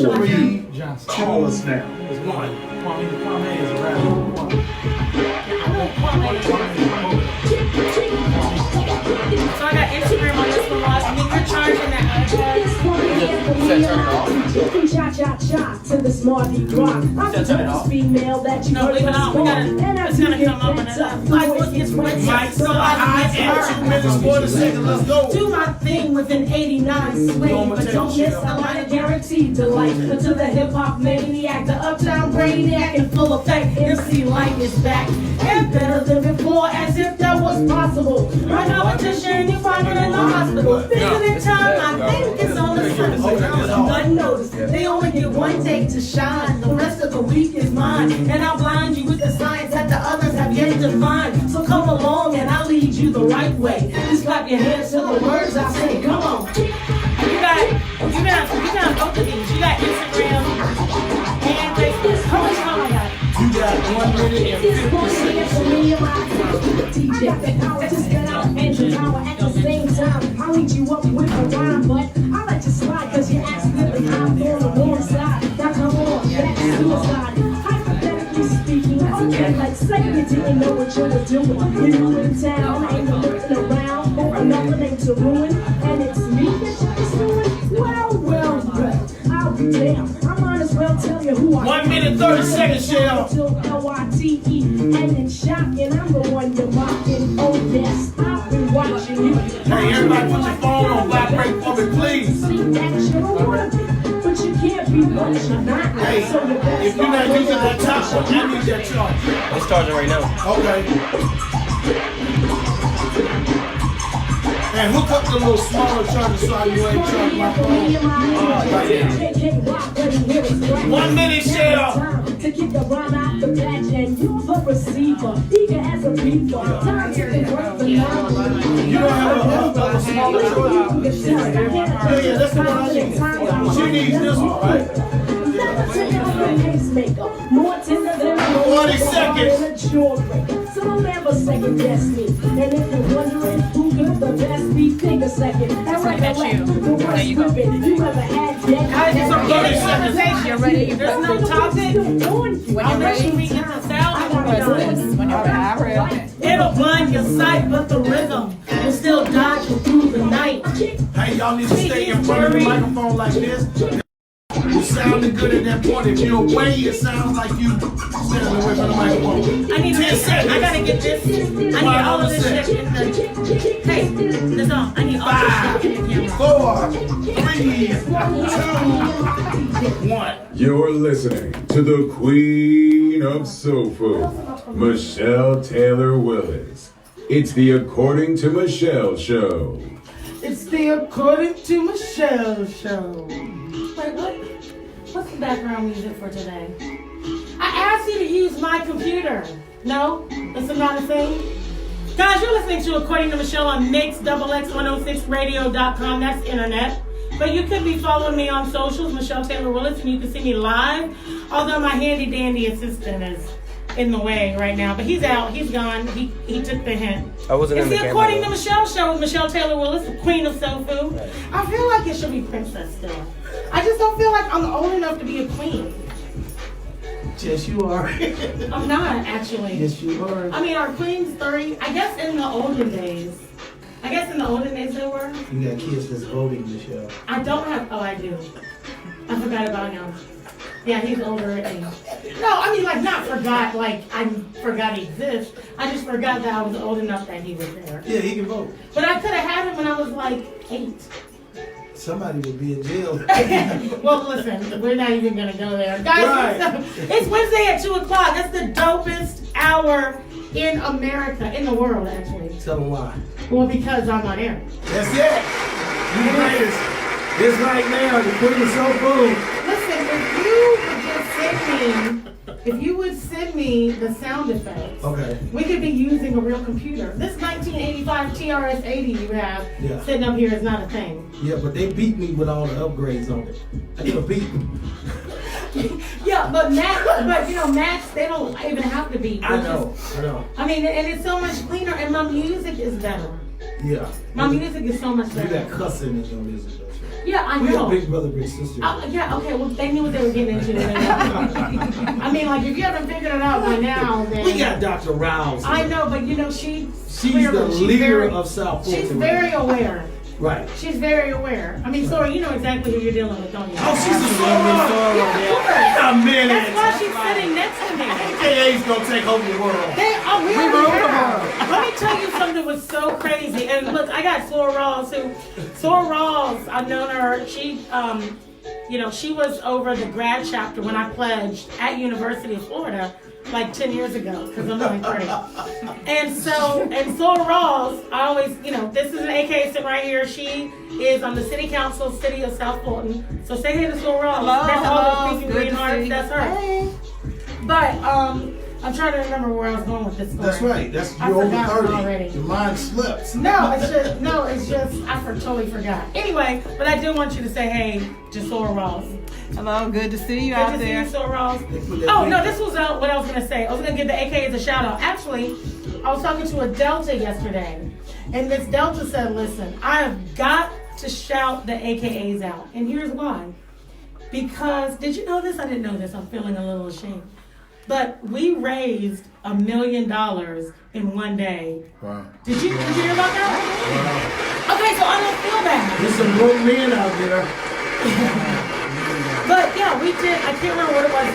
Kwame Johnson. Call us now. There's one. Kwame is around. One. So I got Instagram on this one, and then you're charging that other to the smarty rock. I'm the first female that you no, leave it on. We gotta, it's gonna come up and my voice gets wet. So high and 2 minutes more to second. Let's go. Do my thing with an 89 swing, but don't miss a lot of guaranteed delight. Until the hip hop maniac, the uptown brainiac in full effect, MC Light is back. And better than before, as if that was possible. My competition, you find it in the hospital. Visiting time, I think it's on the sun. Unnoticed, they only get one day to shine. The rest of the week is mine. And I'll blind you with the science that the others have yet to find. So come along and I'll lead you the right way. Just clap your hands to the words I say. Come on. You got both of these. You got Instagram and Facebook. How much time I got? You got 1 minute and 50 seconds. DJ, power to get out and the power at the same time. I'll lead you up with a rhyme, but I'll let you slide because you accidentally hopped on the wrong side. Now come on, that's suicide. Hypothetically speaking, okay, like say you didn't know what you were doing. You're new in town, ain't you looking around for another name to ruin? And it's me that you're pursuing? Well, I'll be damned. I might as well tell you who I am. 1 minute, 30 seconds, Shell. L-I-T-E, and it's shocking, I'm the one you're mocking. Oh yes, I've been watching you. Hey, everybody put your phone on vibrate for me, please. See that you're worthy, but you can't be what you're not. Hey, So you better if you're not start using that top one, I need that charge. It's starting right now. Okay. And hook up the little smaller charger so you ain't charging my phone. Right 1 minute, Shell. To kick the run out the batch and you're the receiver, eager as a beaver. Time to convert the knowledge. You don't have a smaller charger? Yeah, that's the one I need. She needs this one, right? More tender than 40 seconds. So don't ever second guess me. And if you're wondering who could the best be, think a second. And recollect the worst ribbon you ever had yet. How is this a 30 seconds. conversation? There's no topic. I'll let you read the sound. It'll blind your sight, but the rhythm will still dodge you through the night. Hey, y'all need to stay in front of the microphone like this. You sounding good at that point. If you're away, it sounds like you standing away from the microphone. I need 10 seconds. I gotta get this. I need all of this shit in the. Hey, this song. I need all this shit in the camera. 4, 3, 2, 1. You're listening to the Queen of SoFu, Michelle Taylor Willis. It's the According to Michelle show. It's the According to Michelle show. Wait, what's the background music for today? I asked you to use my computer. No? It's not a thing? Guys, you're listening to According to Michelle on MixXX106radio.com. That's internet. But you could be following me on socials, Michelle Taylor Willis, and you can see me live. Although my handy dandy assistant is in the way right now. But he's out. He's gone. He took the hint. I wasn't it's in the the camera. According to Michelle show with Michelle Taylor Willis, the Queen of SoFu. Right. I feel like it should be Princess still. I just don't feel like I'm old enough to be a queen. Yes, you are. I'm not, actually. Yes, you are. I mean, are queens 30? I guess in the olden days. They were. You got kids that's voting, Michelle. I don't have, oh, I do. I forgot about him. Yeah, he's older than me. No, I mean, like, not forgot, like, I forgot he exists. I just forgot that I was old enough that he was there. Yeah, he can vote. But I could have had him when I was, like, 8. Somebody would be in jail. Well, listen, we're not even going to go there. Guys, Right. it's Wednesday at 2 o'clock. That's the dopest hour in America, in the world, actually. Tell them why. Well, because I'm on air. That's it. You greatest. It's right now. The Queen of SoFu. Listen, if you would send me the sound effects, Okay. we could be using a real computer. This 1985 TRS-80 you have sitting up here is not a thing. Yeah, but they beat me with all the upgrades on it. I get a beat. Yeah, but Macs, they don't even have to be. I know. I mean, and it's so much cleaner, and my music is better. Yeah. My music is so much You better. got cussing in your music, though. Yeah, I We know. are big brother, big sister. Yeah, okay, well, they knew what they were getting into. I mean, like, if you haven't figured it out by now, then... We got Dr. Rowell. I know, but, you know, she's the leader of South Fulton. She's very aware. Right. She's very aware. I mean, Sora, you know exactly who you're dealing with, don't you? Oh, she's a Sora. Yeah, of course. Wait a minute. That's why she's sitting next to me. AKA's gonna take over the world. We already have. Let me tell you something that was so crazy. And look, I got Sora Rawls, I've known her. She, you know, she was over the grad chapter when I pledged at University of Florida like 10 years ago, because I'm really great. And Sora Rawls, I always, you know, this is an AKA sitting right here. She is on the city council, city of South Fulton. So say hey to Sora Rawls. That's all those green hearts, that's her. Hey. But, I'm trying to remember where I was going with this story. That's right. I You're over forgot 30. already. Your mind slips. It's just I totally forgot. Anyway, but I do want you to say hey to Sora Rawls. Hello, good to see you Good out to there. see you, Sora Rawls. Oh no, this was what I was gonna say. I was gonna give the AKAs a shout out. Actually, I was talking to a Delta yesterday, and Miss Delta said, "Listen, I have got to shout the AKAs out, and here's why. Because did you know this? I didn't know this. I'm feeling a little ashamed." But we raised $1 million in one day. Wow. Did you hear about that? Wow. Okay, so I don't feel bad. There's some broke men out there. But yeah, we did. I can't remember what it was.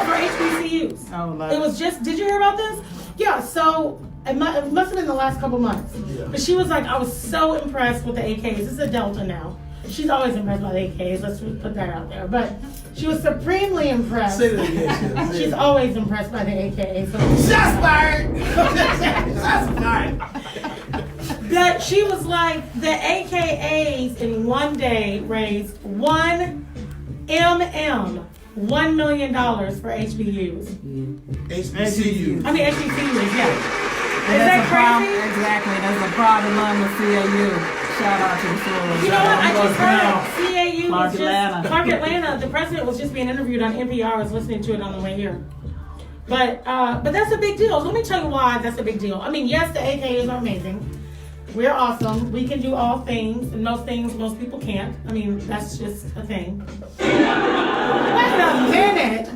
For HBCUs. Oh, love it was just. Did you hear about this? Yeah. So it must have been the last couple months. Yeah. But she was like, I was so impressed with the AKs. This is a Delta now. She's always impressed by the AKs. Let's put that out there. But she was supremely impressed. Say that again. She's always impressed by the AKs. So Shots fired. Shots fired. that she was like, the AKAs in one day raised $1 million for HBUs. HBCU. I mean HBCUs, yeah. Is And that that's a proud, crazy? exactly. That's a proud alum of CAU. Shout out to the Florida. You know what? I just heard CAU Clark was just Atlanta. Clark Atlanta. The president was just being interviewed on NPR. I was listening to it on the way here. But that's a big deal. Let me tell you why that's a big deal. I mean, yes, the AKAs are amazing. We're awesome. We can do all things, and those things most people can't. I mean, that's just a thing. Wait a minute.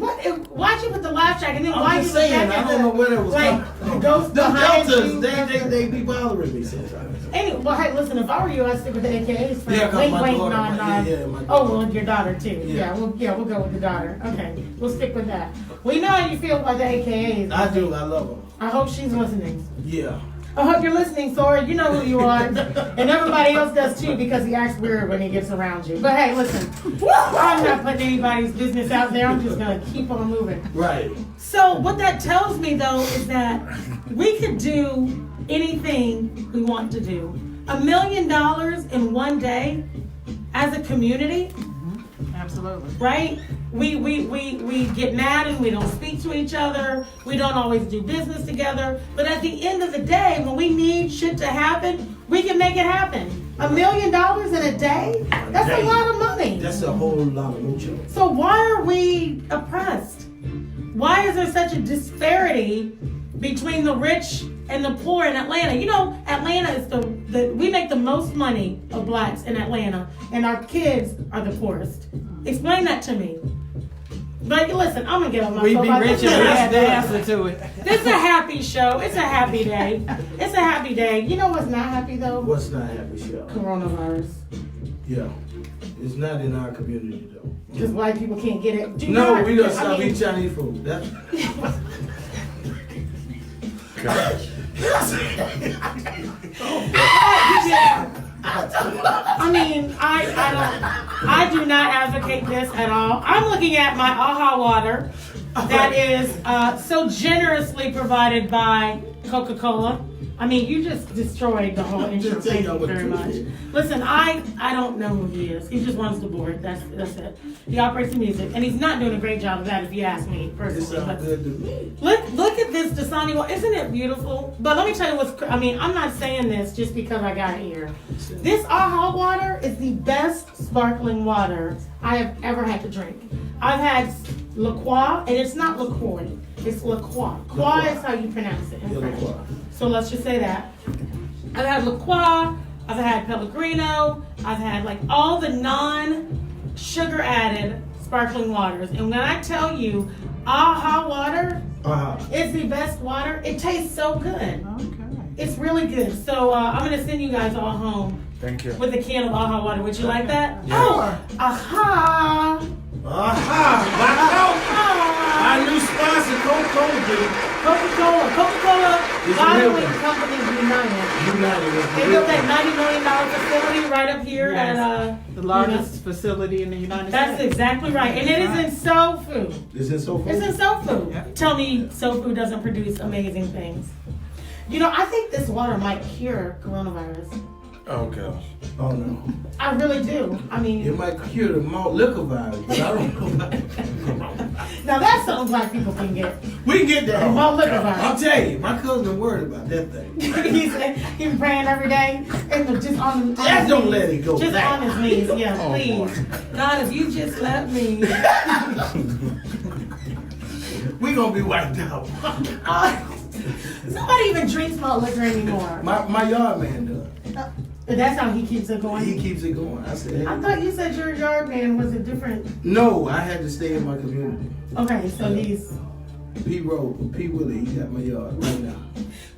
Why'd you put the laugh track and then why I'm you just saying, I don't know where that was like coming. the ghost The behind you? Deltas, they be bothering me sometimes. Anyway, well, hey, listen, if I were you, I'd stick with the AKAs for Yeah, 'cause wink, my wink, daughter, nod, nod. yeah, my Oh, daughter. well, your daughter too. Yeah. We'll go with the daughter. Okay, we'll stick with that. We know how you feel about the AKAs. I do, I love them. I hope she's listening. Yeah. I hope you're listening, Sora. You know who you are. And everybody else does too, because he acts weird when he gets around you. But hey, listen, I'm not putting anybody's business out there. I'm just going to keep on moving. Right. So what that tells me, though, is that we could do anything we want to do. $1 million in one day as a community, Absolutely. right? We get mad and we don't speak to each other. We don't always do business together. But at the end of the day, when we need shit to happen, we can make it happen. $1 million in a day? That's a lot of money. That's a whole lot of mucho. So why are we oppressed? Why is there such a disparity between the rich and the poor in Atlanta? You know, Atlanta is we make the most money of blacks in Atlanta, and our kids are the poorest. Explain that to me. Like, listen, I'm gonna get on my We be soapbox. rich and we had the answer to it. This is a happy show. It's a happy day. It's a happy day. You know what's not happy though? What's not happy, show? Coronavirus. Yeah. It's not in our community, though. Because white people can't get it. Do No, not- we don't I stop mean- eating Chinese food. That's... I mean, I do not advocate this at all. I'm looking at my AHA water that is so generously provided by Coca-Cola. I mean, you just destroyed the whole intro. Just tell Thank y'all you what very the much. truth is. Listen, I don't know who he is. He just runs the board. That's it. He operates the music, and he's not doing a great job of that, if you ask me It personally. sounds But good to me. look at this Dasani water. Isn't it beautiful? But let me tell you I mean, I'm not saying this just because I got it here. This AHA water is the best sparkling water I have ever had to drink. I've had La Croix, and it's not LaCroix. It's La Croix. Croix is how you pronounce it in Yeah, La French. Croix. So let's just say that. I've had La Croix. I've had Pellegrino. I've had like all the non-sugar added sparkling waters. And when I tell you, AHA water is the best water. It tastes so good. Okay. It's really good. So I'm gonna send you guys all home. Thank you. With a can of AHA water. Would you like that? Yeah. Oh, AHA. Our new sponsor, Coca-Cola. Coca-Cola It's Bottling real. Company United. United. They built that $90 million facility right up here Yes. at The largest facility in the United That's States. exactly right. And it is in SoFu. Is it so It's in SoFu. Yep. Tell me SoFu doesn't produce amazing things. You know, I think this water might cure coronavirus. Oh gosh. Oh no. I really do. I mean, It might cure the malt liquor virus, but I don't know about it. now that's something black people can get. We can get that. Malt liquor virus. I'll tell you, my cousin worried about that thing. He's been praying every day and just on Just his don't knees. let it go Just back. on his knees, yeah, Oh, please. God, if you just let me. We gonna be wiped out. Nobody even drinks malt liquor anymore. My yard man does. That's how he keeps it going. He keeps it going. I said, I hey. thought you said your yard man was a different. No, I had to stay in my community. Okay, so he's. P. Willie, he got my yard right now.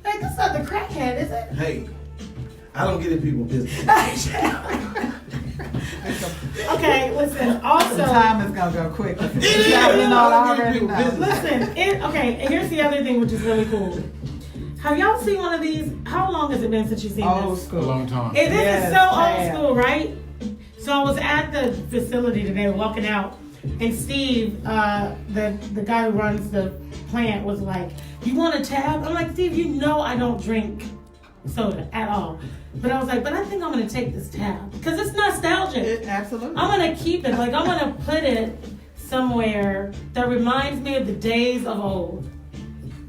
Hey, that's not the crackhead, is it? Hey, I don't get in people's business. Okay, listen. The Also, time is gonna go quick. It is. Happening all I don't get in already people's now. business. listen. Okay, and here's the other thing, which is really cool. Have y'all seen one of these? How long has it been since you've seen Old this? A school. long time. This Yes, is so old damn. school, right? So I was at the facility today, walking out, and Steve, the guy who runs the plant, was like, "You want a tab?" I'm like, "Steve, you know I don't drink soda at all." But I was like, "But I think I'm gonna take this tab because it's nostalgic. Absolutely. I'm gonna keep it. Like I'm gonna put it somewhere that reminds me of the days of old."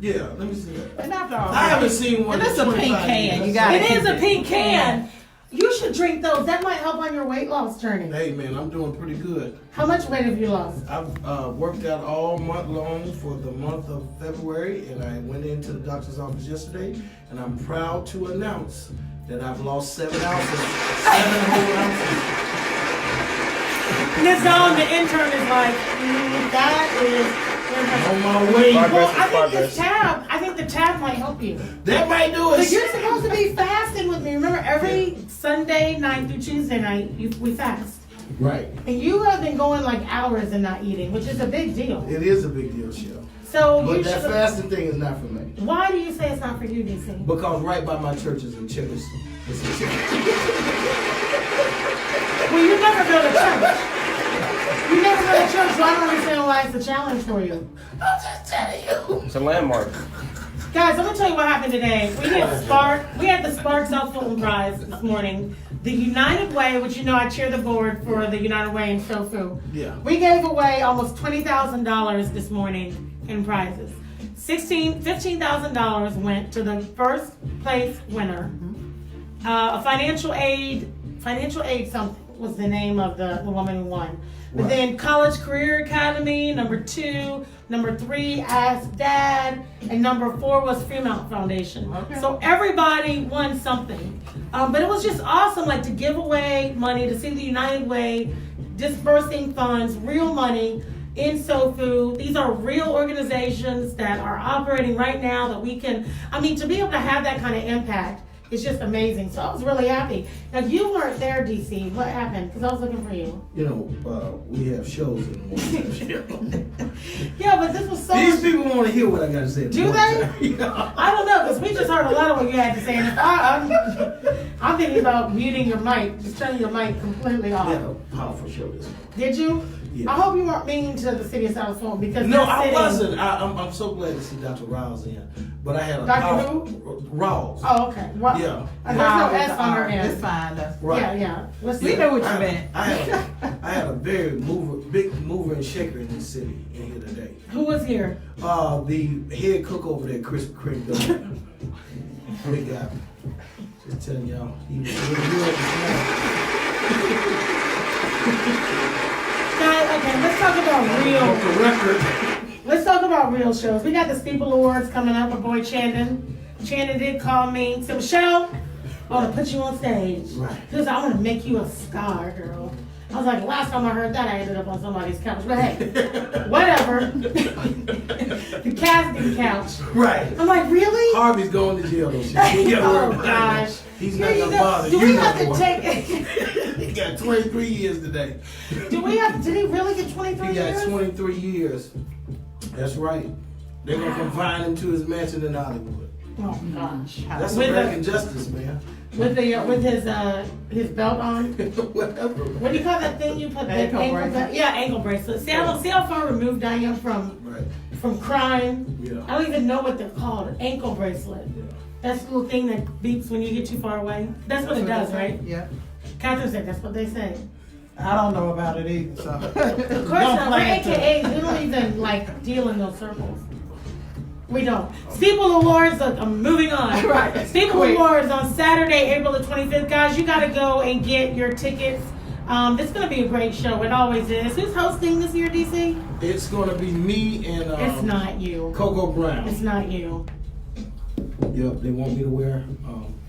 Yeah, let me see that. And after all, I haven't seen one. And it's in a pink 25 can, years. you got It is a pink can. You should drink those. That might help on your weight loss journey. Hey man, I'm doing pretty good. How much weight have you lost? I've worked out all month long for the month of February, and I went into the doctor's office yesterday, and I'm proud to announce that I've lost 7 ounces, 7 whole ounces. This zone, the intern is like, that is. On my way. Well, I think the tab might help you. That might do But it. you're supposed to be fasting with me. Remember, every Sunday night through Tuesday night, we fast. Right. And you have been going like hours and not eating, which is a big deal. It is a big deal, Shell. So But you that should. fasting thing is not for me. Why do you say it's not for you, DC? Because right by my church is a church. It's a church. Well, you never go to church. You never go to church, so I don't understand why it's a challenge for you. I'm just telling you. It's a landmark. Guys, I'm gonna tell you what happened today. We had the Spark South Fulton Prize this morning. The United Way, which you know I chair the board for the United Way in SoFu. Yeah. We gave away almost $20,000 this morning in prizes. $15,000 went to the first place winner. A financial aid something was the name of the woman who won. But Right. then College Career Academy, number 2, number 3, Ask Dad, and number 4 was Fremont Foundation. Okay. So everybody won something. But it was just awesome, like to give away money, to see the United Way dispersing funds, real money in SoFu. These are real organizations that are operating right now that we can, to be able to have that kind of impact, it's just amazing. So I was really happy. Now you weren't there, DC. What happened? Because I was looking for you. You know, we have shows in the morning. Yeah, but this was so These much. people want to hear what I got to say. in the Do morning. they? Yeah. I don't know, because we just heard a lot of what you had to say. And I'm thinking about muting your mic, just turning your mic completely off. We had a powerful show this morning. Did you? Yeah. I hope you weren't mean to the city of South Fulton because No, they're I sitting- wasn't. I'm so glad to see Dr. Rowell in. But I had a Dr. powerful- Rowell. Oh, okay. Well, Yeah. There's no S on her It's end. fine. That's Right. Yeah. Let's We see. know what you I meant. had a very big mover and shaker in this city in here today. Who was here? The head cook over there, Krispy Kreme donut. Big guy. Just telling y'all, he was really good this morning. Guys, okay, let's talk about real. Off the record. Let's talk about real shows. We got the Steeple Awards coming up with boy Chandon. Chandon did call me. So Michelle, I want to put you on stage. Right. Because I want to make you a star, girl. I was like, last time I heard that, I ended up on somebody's couch. But hey, whatever. The casting couch. Right. I'm like, really? Harvey's going to jail though. Oh, gosh. He's Here not you gonna go. bother Do you we no have to more. take He got 23 years today. did he really get 23 He years? got 23 years. That's right. They're gonna confine him to his mansion in Hollywood. Oh, gosh. That's With American justice, man. With his belt on. Whatever. What do you call that thing you put? Ankle bracelet. Yeah, ankle bracelet. See how far removed I am Right. from crime? Yeah. I don't even know what they're called. Ankle bracelet. Yeah. That's the little thing that beeps when you get too far away. That's what it does, right? Yeah. Catherine said that's what they say. I don't know about it either, so. Of course not. We're AKAs. We don't even like deal in those circles. We don't. Steeple Awards, look, I'm moving on. Right. Steeple Quick. Awards on Saturday, April the 25th. Guys, you got to go and get your tickets. It's going to be a great show. It always is. Who's hosting this year, DC? It's gonna be me and It's not you. Coco Brown. It's not you. Yep, they want me to wear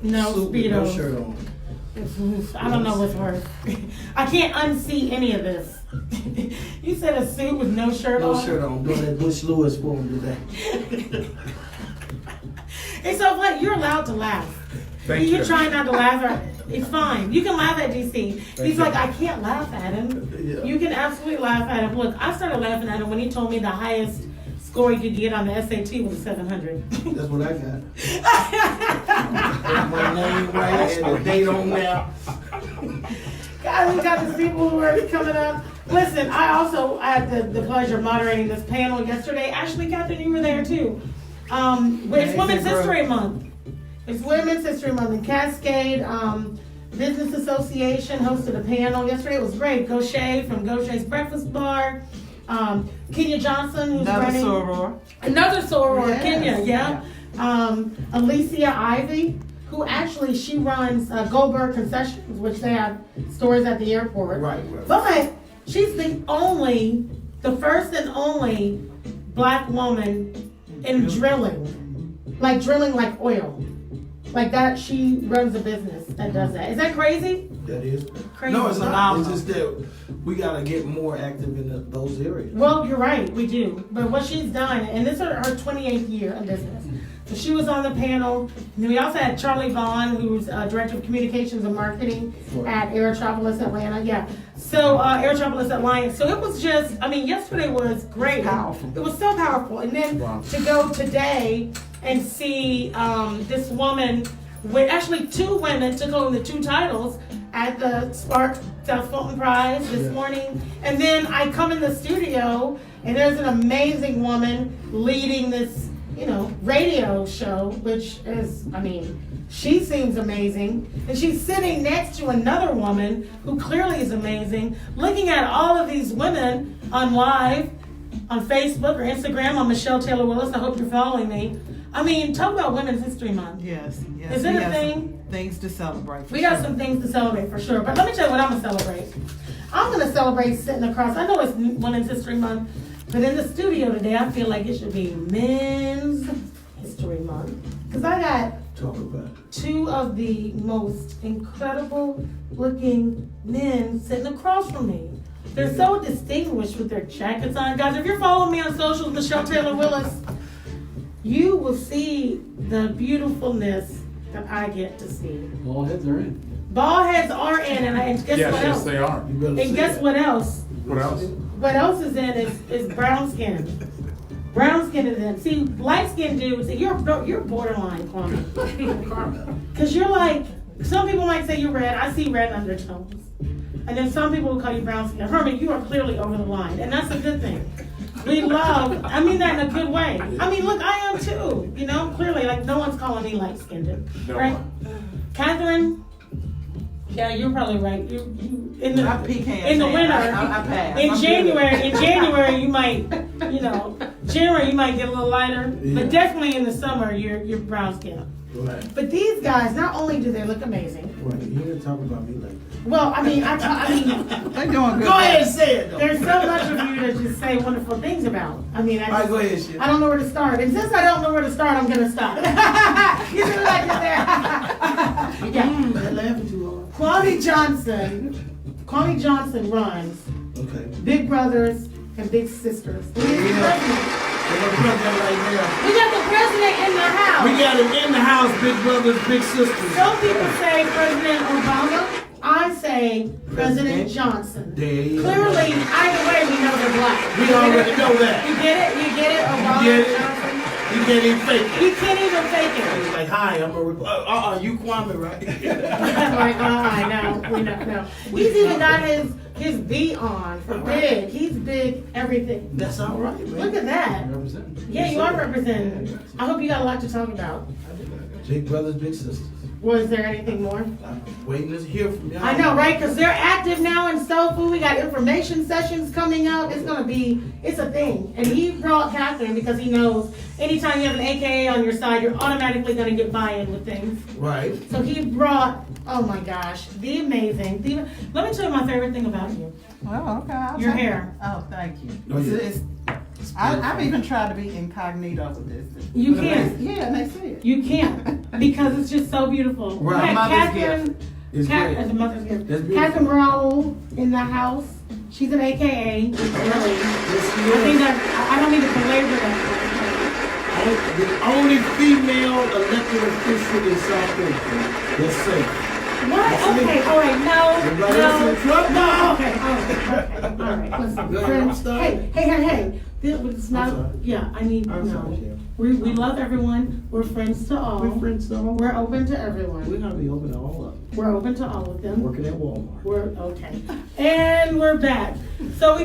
No suit with no Speedos. shirt on. I don't know what's worse. I can't unsee any of this. You said a suit with no shirt No on? shirt on. Doing that Bush Lewis for him today. Hey, so like, you're allowed to laugh. Thank You're you. trying not to laugh. It's fine. You can laugh at DC. He's you. like, I can't laugh at him. Yeah. You can absolutely laugh at him. Look, I started laughing at him when he told me the highest score he could get on the SAT was a 700. That's what I got. My name right and the date on there. Guys, we got the people who are coming up. Listen, I had the pleasure of moderating this panel yesterday. Ashley, Catherine, you were there too. It's Women's History Month. It's Women's History Month. And Cascade Business Association hosted a panel yesterday. It was great. Gaucher from Gaucher's Breakfast Bar. Kenya Johnson, who's Another running soror. another soror, Yes. Kenya, yeah. Alicia Ivy, who actually she runs Goldberg Concessions, which they have stores at the airport. Right. But she's the first and only black woman in drilling like oil. Like that, she runs a business that does that. Is that crazy? That is. Crazy. No, it's not. Phenomenal. It's just that we gotta get more active in those areas. Well, you're right, we do. But what she's done, and this is her 28th year in business. So she was on the panel. And then we also had Charlie Vaughn, who's Director of Communications and Marketing at Aerotropolis Atlanta. Yeah. So Aerotropolis Alliance. So it was just, yesterday was great. Powerful. It was so powerful. And then to go today and see this woman, with actually two women took home the two titles at the Spark South Fulton Prize this morning. And then I come in the studio and there's an amazing woman leading this, radio show, which is, she seems amazing. And she's sitting next to another woman who clearly is amazing, looking at all of these women on live, on Facebook or Instagram, on Michelle Taylor Willis. I hope you're following me. Talk about Women's History Month. Yes. Is it we a have thing? some things to celebrate. We got some things to celebrate for sure. But let me tell you what I'm going to celebrate. I'm going to celebrate sitting across. I know it's Women's History Month, but in the studio today, I feel like it should be Men's History Month. Because I got Talk about it. two of the most incredible looking men sitting across from me. They're so distinguished with their jackets on. Guys, if you're following me on socials, Michelle Taylor Willis, you will see the beautifulfulness that I get to see. Bald heads are in. Bald heads are in, and guess Yes, what yes, else? they are. You better And say guess it. what else? What else? What else is in is brown skin. Brown skin is in. See, light skinned dudes, you're borderline, Kwame. Because you're like, some people might say you're red. I see red undertones. And then some people will call you brown skin. Herman, you are clearly over the line. And that's a good thing. We love, I mean that in a good way. Look, I am too. Clearly, like no one's calling me light skinned. Right? Catherine? Yeah, you're probably right. You in the I pecan in the fan. winter, I pass. in I'm January you might, January you might get a little lighter, Yeah. but definitely in the summer you're brown skin. Right. But these guys, not only do they look amazing, Right. You didn't talk about me like that. well, They're doing good. Go ahead and say it though. there's so much of you to just say wonderful things about. All right, go ahead, shit. I don't know where to start. And since I don't know where to start, I'm going to stop. You see what I did there? Yeah. They're laughing too Kwame Johnson runs hard. Okay. Big Brothers and Big Sisters. He's the president. There's a president right there. We got the president in the house. We got him in the house, Big Brothers, Big Sisters. Some people say President Obama. I say President Johnson. There you go. Clearly, either way, we know they're black. We already know that. You get it? You get it? Obama, You get it? Johnson. You can't even fake it. You can't even fake it. He's like, hi, I'm a you Kwame, right? Like, no, we don't know. He's even got his B on for big. He's big everything. That's all right, man. Look at that. Yeah, you are representing. I hope you got a lot to talk about. Big Brothers, Big Sisters. Was there anything more? I'm waiting to hear from y'all. I know, right? Because they're active now in SoFu. We got information sessions coming up. It's a thing. And he brought Catherine because he knows anytime you have an AKA on your side, you're automatically going to get buy-in with things. Right. So he brought, oh my gosh, let me tell you my favorite thing about you. Oh, okay. Your hair. Oh, thank you. Oh, yeah. I've even tried to be incognito with this. You can't. Yeah, and they see it. You can't. Because it's just so beautiful. Right. We had Mother's Catherine, It's great. as a mother's gift. That's beautiful. Catherine Rowell in the house. She's an AKA. Really. Yes, I think that I don't need to belabor that. The only female elected official in South Africa. That's safe. What? That's Okay, me. all right, no. No. Okay, all right. Listen, Go ahead, friends, I'm sorry. hey. It's not, I'm sorry. yeah, I need, I'm sorry, no. Sheriff. We love everyone. We're friends to all. We're friends, though. We're open to everyone. We're gonna be open to all of them. We're open to all of them. Working at Walmart. We're okay. And we're back. So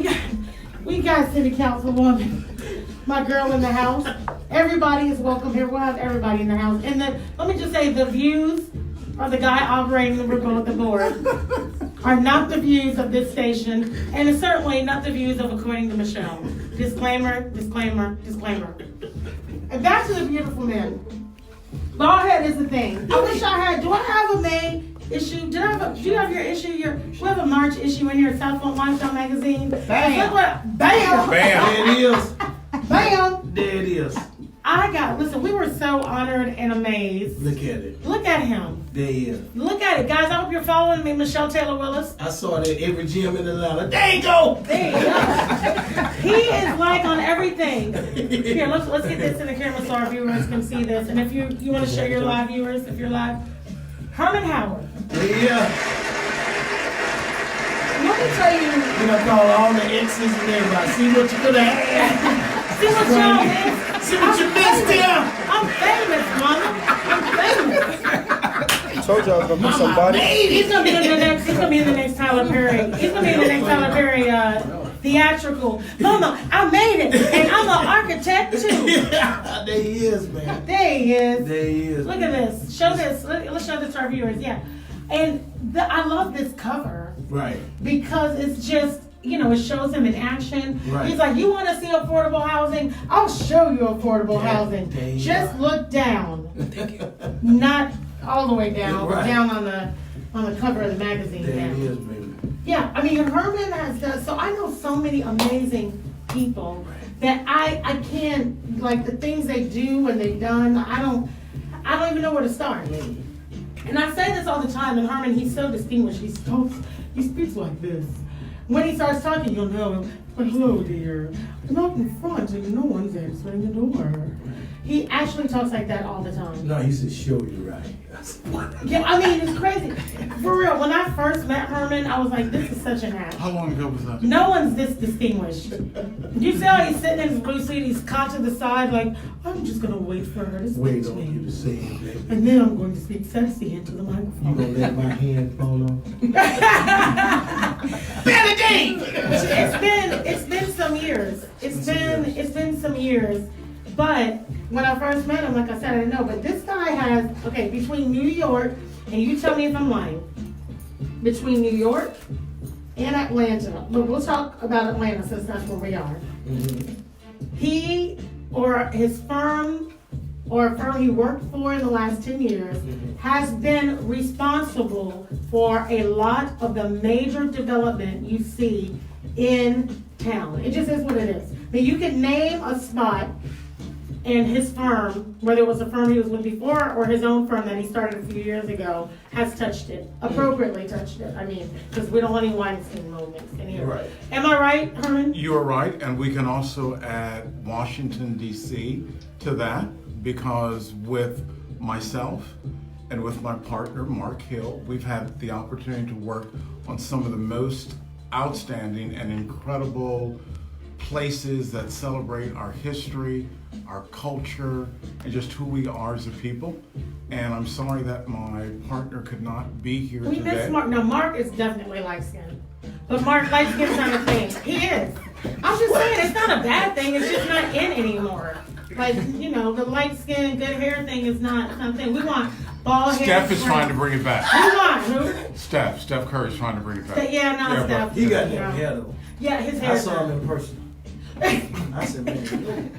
we got City Councilwoman, my girl in the house. Everybody is welcome here. We'll have everybody in the house. And let me just say, the views of the guy operating the remote, the board, are not the views of this station, and it's certainly not the views of According to Michelle. Disclaimer. And back to the beautiful men. Bald head is the thing. I wish I had. Do I have a May issue? Do you have your issue? We have a March issue in here, South Flint Lifestyle Magazine. Bam. Look what, bam! There it is. Bam! There it is. Listen, we were so honored and amazed. Look at it. Look at him. There he is. Look at it, guys. I hope you're following me, Michelle Taylor Willis. I saw that every gym in Atlanta. There you go. There you go. He is like on everything. Here, let's get this in the camera so our viewers can see this. And if you want to share your live viewers, if you're live, Herman Howard. Yeah. Let me tell you. You know, call all the exes and everybody. See what you could have had. See what y'all missed. See what you missed here. I'm famous, mama. I'm famous. Told you I was gonna be somebody. He's gonna be in the next. He's gonna be in the next Tyler Perry. He's gonna be in the next Tyler Perry theatrical. Mama, I made it, and I'm an architect too. Yeah, there he is, man. There he is. There he is. Look at this. Show this. Let's show this to our viewers. Yeah, and I love this cover Right. because it's just. It shows him in action. Right. He's like, you want to see affordable housing? I'll show you affordable housing. there you Just are. look down, not all the way down, Right. down on the cover of the magazine. There down. he is, baby. Yeah, I mean, Herman has done. So I know so many amazing people that I can't, like, the things they do and they've done. I don't even know where to start. And I say this all the time. And Herman, he's so distinguished. He speaks like this. When he starts talking, you'll know, but hello, dear. I'm out in front and no one's answering the door. He actually talks like that all the time. No, he said, show you right. Yeah, I mean, it's crazy. For real, when I first met Herman, I was like, this is such an act. How long ago was that? No one's this distinguished. You see how he's sitting in his blue suit, he's cocked to the side, like, I'm just going to wait for her to speak Wait to on me. you to say it, baby. And then I'm going to speak sexy into the You microphone. gonna let my hand fall off? It's been some years. It's been some years. But when I first met him, like I said, I didn't know. But this guy has, okay, between New York, and you tell me if I'm lying, between New York and Atlanta, but we'll talk about Atlanta since that's where we are. Mm-hmm. He or his firm or a firm he worked for in the last 10 years has been responsible for a lot of the major development you see in town. It just is what it is. I mean, you can name a spot and his firm, whether it was the firm he was with before or his own firm that he started a few years ago, has touched it, appropriately touched it. I mean, because we don't want any Weinstein moments in here. Right. Am I right, Herman? You are right, and we can also add Washington, D.C. to that, because with myself and with my partner, Mark Hill, we've had the opportunity to work on some of the most outstanding and incredible places that celebrate our history, our culture, and just who we are as a people. And I'm sorry that my partner could not be here We today. miss Mark. No, Mark is definitely light-skinned. But Mark, light-skinn's not a thing. He is. I'm just saying, it's not a bad thing. It's just not in anymore. Like, you know, the light-skin, good hair thing is not something. We want bald hair. Steph is trying to bring it back. We want who? Steph Curry is trying to bring it back. Yeah, no, Yeah, Steph. He got that Yeah. hair though. Yeah, his hair. I saw him in person. I said, man.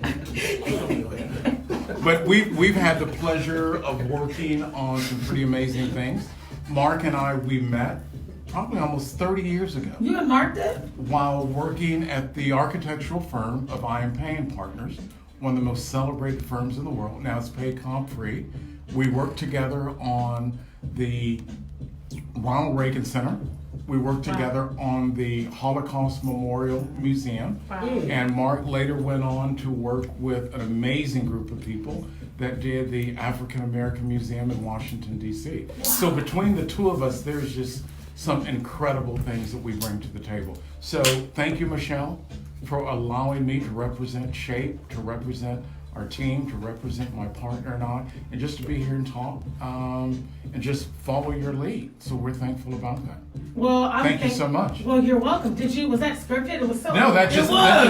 But we've had the pleasure of working on some pretty amazing things. Mark and I, we met probably almost 30 years ago You and Mark did? while working at the architectural firm of I Am Payne Partners, one of the most celebrated firms in the world. Now it's paid comp free. We worked together on the Ronald Reagan Center. We worked together on the Holocaust Memorial Museum. Wow. And Mark later went on to work with an amazing group of people that did the African American Museum in Washington, D.C. So between the two of us, there's just some incredible things that we bring to the table. So thank you, Michelle, for allowing me to represent SHAPE, to represent our team, to represent my partner and I, and just to be here and talk, and just follow your lead. So we're thankful about that. Well, Thank you so much. Well, you're welcome. Was that scripted? It was so. No, that just flowed. That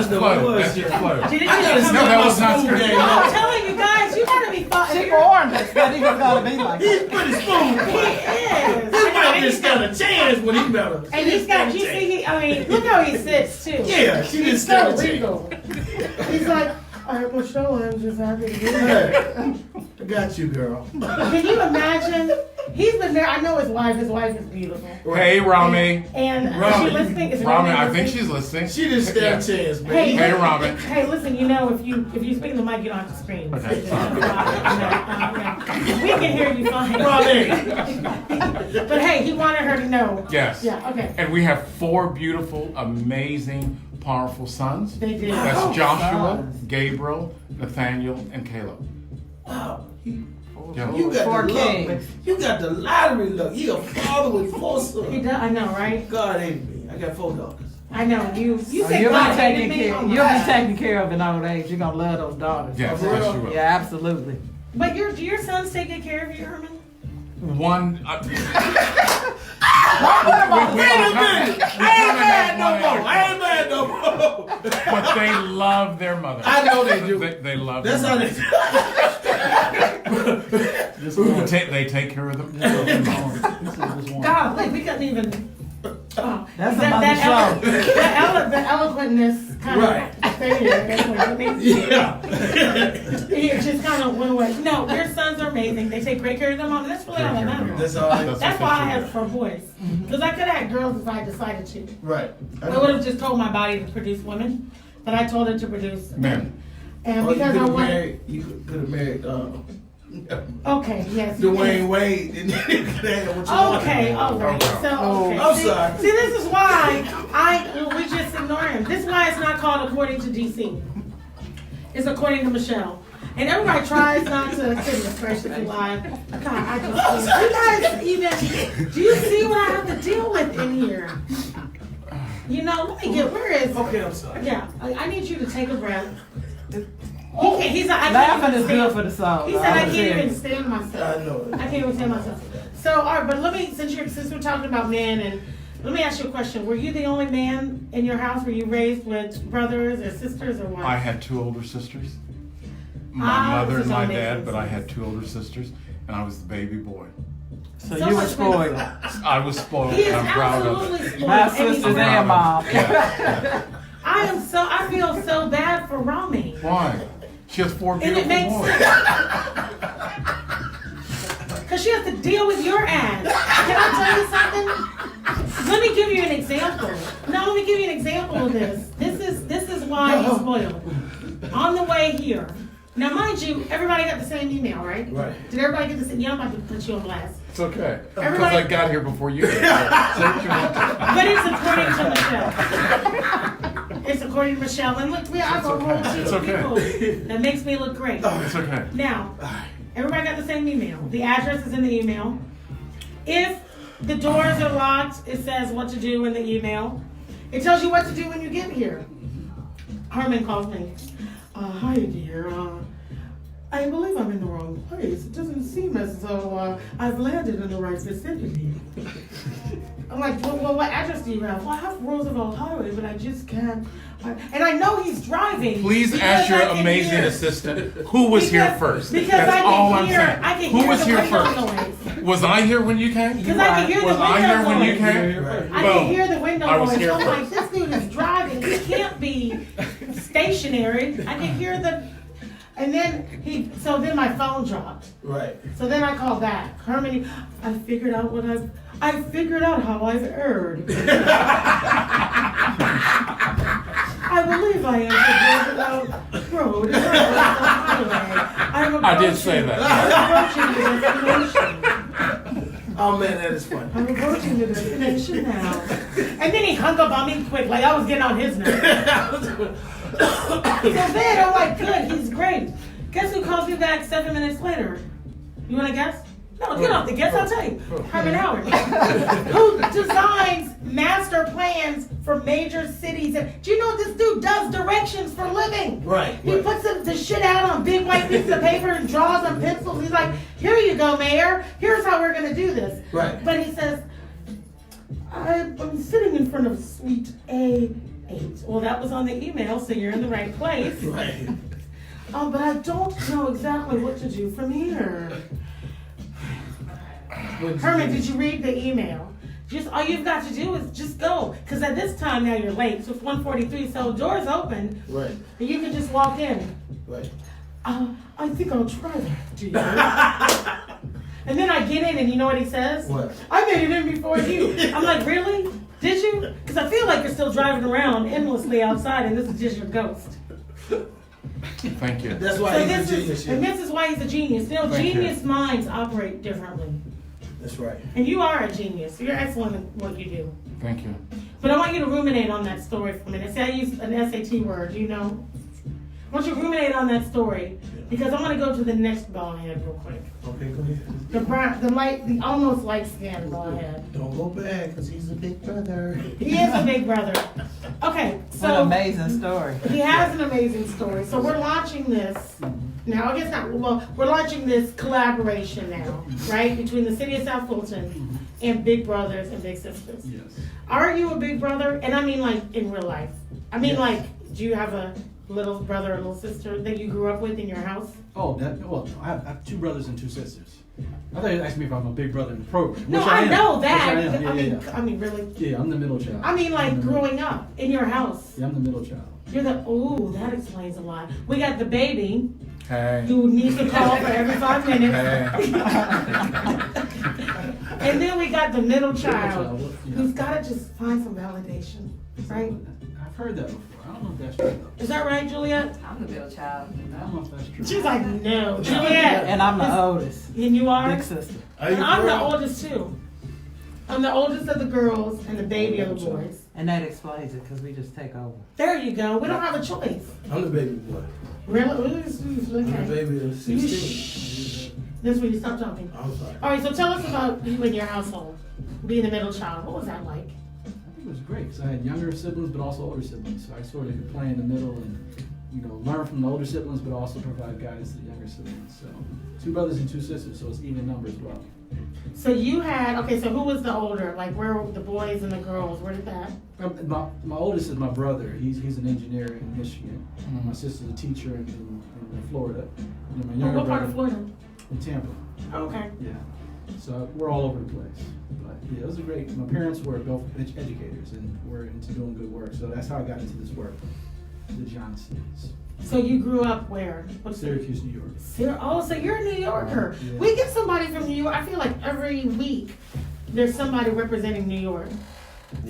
just flowed. Did it No, just come that out? was not Spoon scripted. game. No, I'm telling you guys, you gotta be fun. She warned us that he was gonna be like He's that. pretty spoon. He is. This man just got a chance when he better. And he's got, you see, I mean, look how he sits too. Yeah, she He's just got so a chance. regal. He's like, Michelle, I'm just happy to be here. Hey, I got you, girl. Can you imagine? He's been there. I know his wife. His wife is beautiful. Hey, Rami. And is Rami. she listening? Is Rami, Rami I think listening? she's listening. She just stand a chance, Hey, baby. Hey, Robin. Hey, listen. You know, if you speak in the mic, you don't have to scream. Okay. We can hear you fine. But hey, he wanted her to know. Yes. Yeah. Okay. And we have 4 beautiful, amazing, powerful sons. They did. That's Joshua, Gabriel, Nathaniel, and Caleb. Wow. Yeah. You got Four the luck, kings. man. You got the lottery luck. You a father with 4 He sons. does. I know, right? God hated me. I got 4 daughters. I know. You So say you'll God be hated taken me. care. Oh my You'll be God. taken care of in old age. You're gonna love those daughters. Yes, For yes, real? you will. Yeah, absolutely. But do your sons take good care of you, Herman? One. Wait a minute. I ain't mad no more. I ain't mad no more. But they love their mother. I know they do. They love That's their how mother. they They take care of them. God, wait, we couldn't even. Oh, That's that, another show. the eloquentness kind Right. of stayed there. That's what it means. Yeah. It just kind of went away. No, your sons are amazing. They take great care of their mom. That's really all that matters. That's all right. That's why I have 4 boys. Because I could have had girls if I decided to. Right. I would have just told my body to produce women, but I told it to produce Men. And Or you because could I have wanted. married. You could have married. Okay, yes. you Dwayne did. Wade. And then you could have what you wanted. Okay, all right. So, okay. I'm See- sorry. See, this is why we just ignore him. This is why it's not called according to DC. It's according to Michelle. And everybody tries not to goodness graciously live. God, I just can't. You guys even, do you see what I have to deal with in here? You know, let me where is, Okay, I'm sorry. yeah, I need you to take a breath. He's like, I can't Laughing even is stand- good for the soul. He said, I can't even stand myself. I know it. I can't even stand myself. So, all right, but let me, since we're talking about men, and let me ask you a question. Were you the only man in your house? Were you raised with brothers or sisters or what? I had 2 older sisters. My Ah, mother this and is my amazing. dad, but I had 2 older sisters, and I was the baby boy. So So you were much spoiled. I was spoiled, He is and I'm proud of absolutely it. spoiled. My and he's sisters proud. and mom. Yeah. I feel so bad for Rami. Why? She has 4 And beautiful it makes boys. sense. Because she has to deal with your ass. Can I tell you something? Let me give you an example. No, let me give you an example of this. This is why he's spoiled. On the way here, Now, mind you, everybody got the same email, right? Right. Did everybody get the same? Yeah, I'm about to put you on blast. It's okay. Because Everybody- I got here before you did. So say what you want to. But it's according to Michelle. It's according to Michelle. And look, I have a whole team It's of okay. people that makes me look great. It's okay. Now, everybody got the same email. The address is in the email. If the doors are locked, it says what to do in the email. It tells you what to do when you get here. Herman calls me. Hi, dear. I believe I'm in the wrong place. It doesn't seem as though I've landed in the right vicinity. I'm like, well, what address do you have? Well, I have Roosevelt Highway, but I just can't. And I know he's driving. Please because ask your I can amazing hear. assistant who was here Because- first. Because That's I can all I'm hear- saying. I can Who hear was the here window first? noise. Was I here when you came? Because I can hear the Was I window here when you noise. came? I Boom. can hear the window I was noise. here So I'm like, first. this dude is driving. He can't be stationary. I can hear the. And then so then my phone dropped. Right. So then I called back. Herman, I figured out how I've erred. I believe I am the road. I did say that. I'm approaching the destination. Oh man, that is funny. I'm approaching the destination now. And then he hung up on me quick, like I was getting on his nerves. So then I'm like, good, he's great. Guess who calls me back 7 minutes later? You want to guess? No, you don't have to guess, I'll tell you. Herman Howard. Who designs master plans for major cities. And do you know this dude does directions for a living? Right. He puts the shit out on big white pieces of paper and draws on pencils. He's like, here you go, Mayor. Here's how we're going to do this. Right. But he says, I'm sitting in front of suite A8. Well, that was on the email, so you're in the right place. Right. But I don't know exactly what to do from here. Herman, did you read the email? Just all you've got to do is just go. Because at this time now you're late. So it's 1:43, so doors open. Right. And you can just walk in. Right. I think I'll try that, dear. And then I get in and you know what he says? What? I made it in before you. I'm like, really? Did you? Because I feel like you're still driving around endlessly outside and this is just your ghost. Thank you. That's why So he's a this genius. is, and this is why he's a genius. You know, Thank you. genius minds operate differently. That's right. And you are a genius. You're excellent at what you do. Thank you. But I want you to ruminate on that story for a minute. See, I used an SAT word, you know? I want you to ruminate on that story because I want to go to the next bald head real quick. Okay, go ahead. The almost light skinned bald head. Don't go back, because he's a big brother. He is a big brother. Okay, What an so amazing story. he has an amazing story. So we're launching this. Now, I guess not. Well, we're launching this collaboration now, right, between the city of South Fulton and Big Brothers and Big Sisters. Yes. Are you a big brother? And I mean, like in real life. I mean, Yes. like, do you have a little brother or little sister that you grew up with in your house? Oh, well, I have 2 brothers and 2 sisters. I thought you asked me if I'm a big brother in the program. No, which I am. know Which that. I am. Yeah, I mean, really. Yeah, I'm the middle child. I mean, like I'm the growing up in your house. Yeah, I'm the middle child. You're the. Ooh, that explains a lot. We got the baby Hey. who needs to call for every 5 minutes. Hey. And then we got the middle child child, yeah. who's got to just find some validation, right? I've heard that before. I don't know if that's true though. Is that right, Juliet? I'm the middle child. I don't know if that's true. She's like, no, Juliet. And I'm the oldest. And you are? Big sister. And I'm the oldest too. I'm the oldest of the girls and the baby of the boys. And that explains it because we just take over. There you go. We don't have a choice. I'm the baby boy. Really? I'm the Okay. baby of You 16. This is when you stop talking. I'm sorry. All right, so tell us about you and your household. Being the middle child. What was that like? I think it was great because I had younger siblings but also older siblings. So I sort of could play in the middle and, learn from the older siblings but also provide guidance to the younger siblings. So 2 brothers and 2 sisters, so it's even number as well. So you had, okay, so who was the older? Like where were the boys and the girls? Where did that? My oldest is my brother. He's an engineer in Michigan. My sister's a teacher in Florida. And then my younger What part brother of Florida? in Tampa. Okay. Yeah. So we're all over the place. But yeah, it was a great. My parents were both educators and were into doing good work. So that's how I got into this work, the Johnsons. So you grew up where? What's Syracuse, New York. Oh, so you're a New Yorker. Yeah. We get somebody from New York. I feel like every week there's somebody representing New York.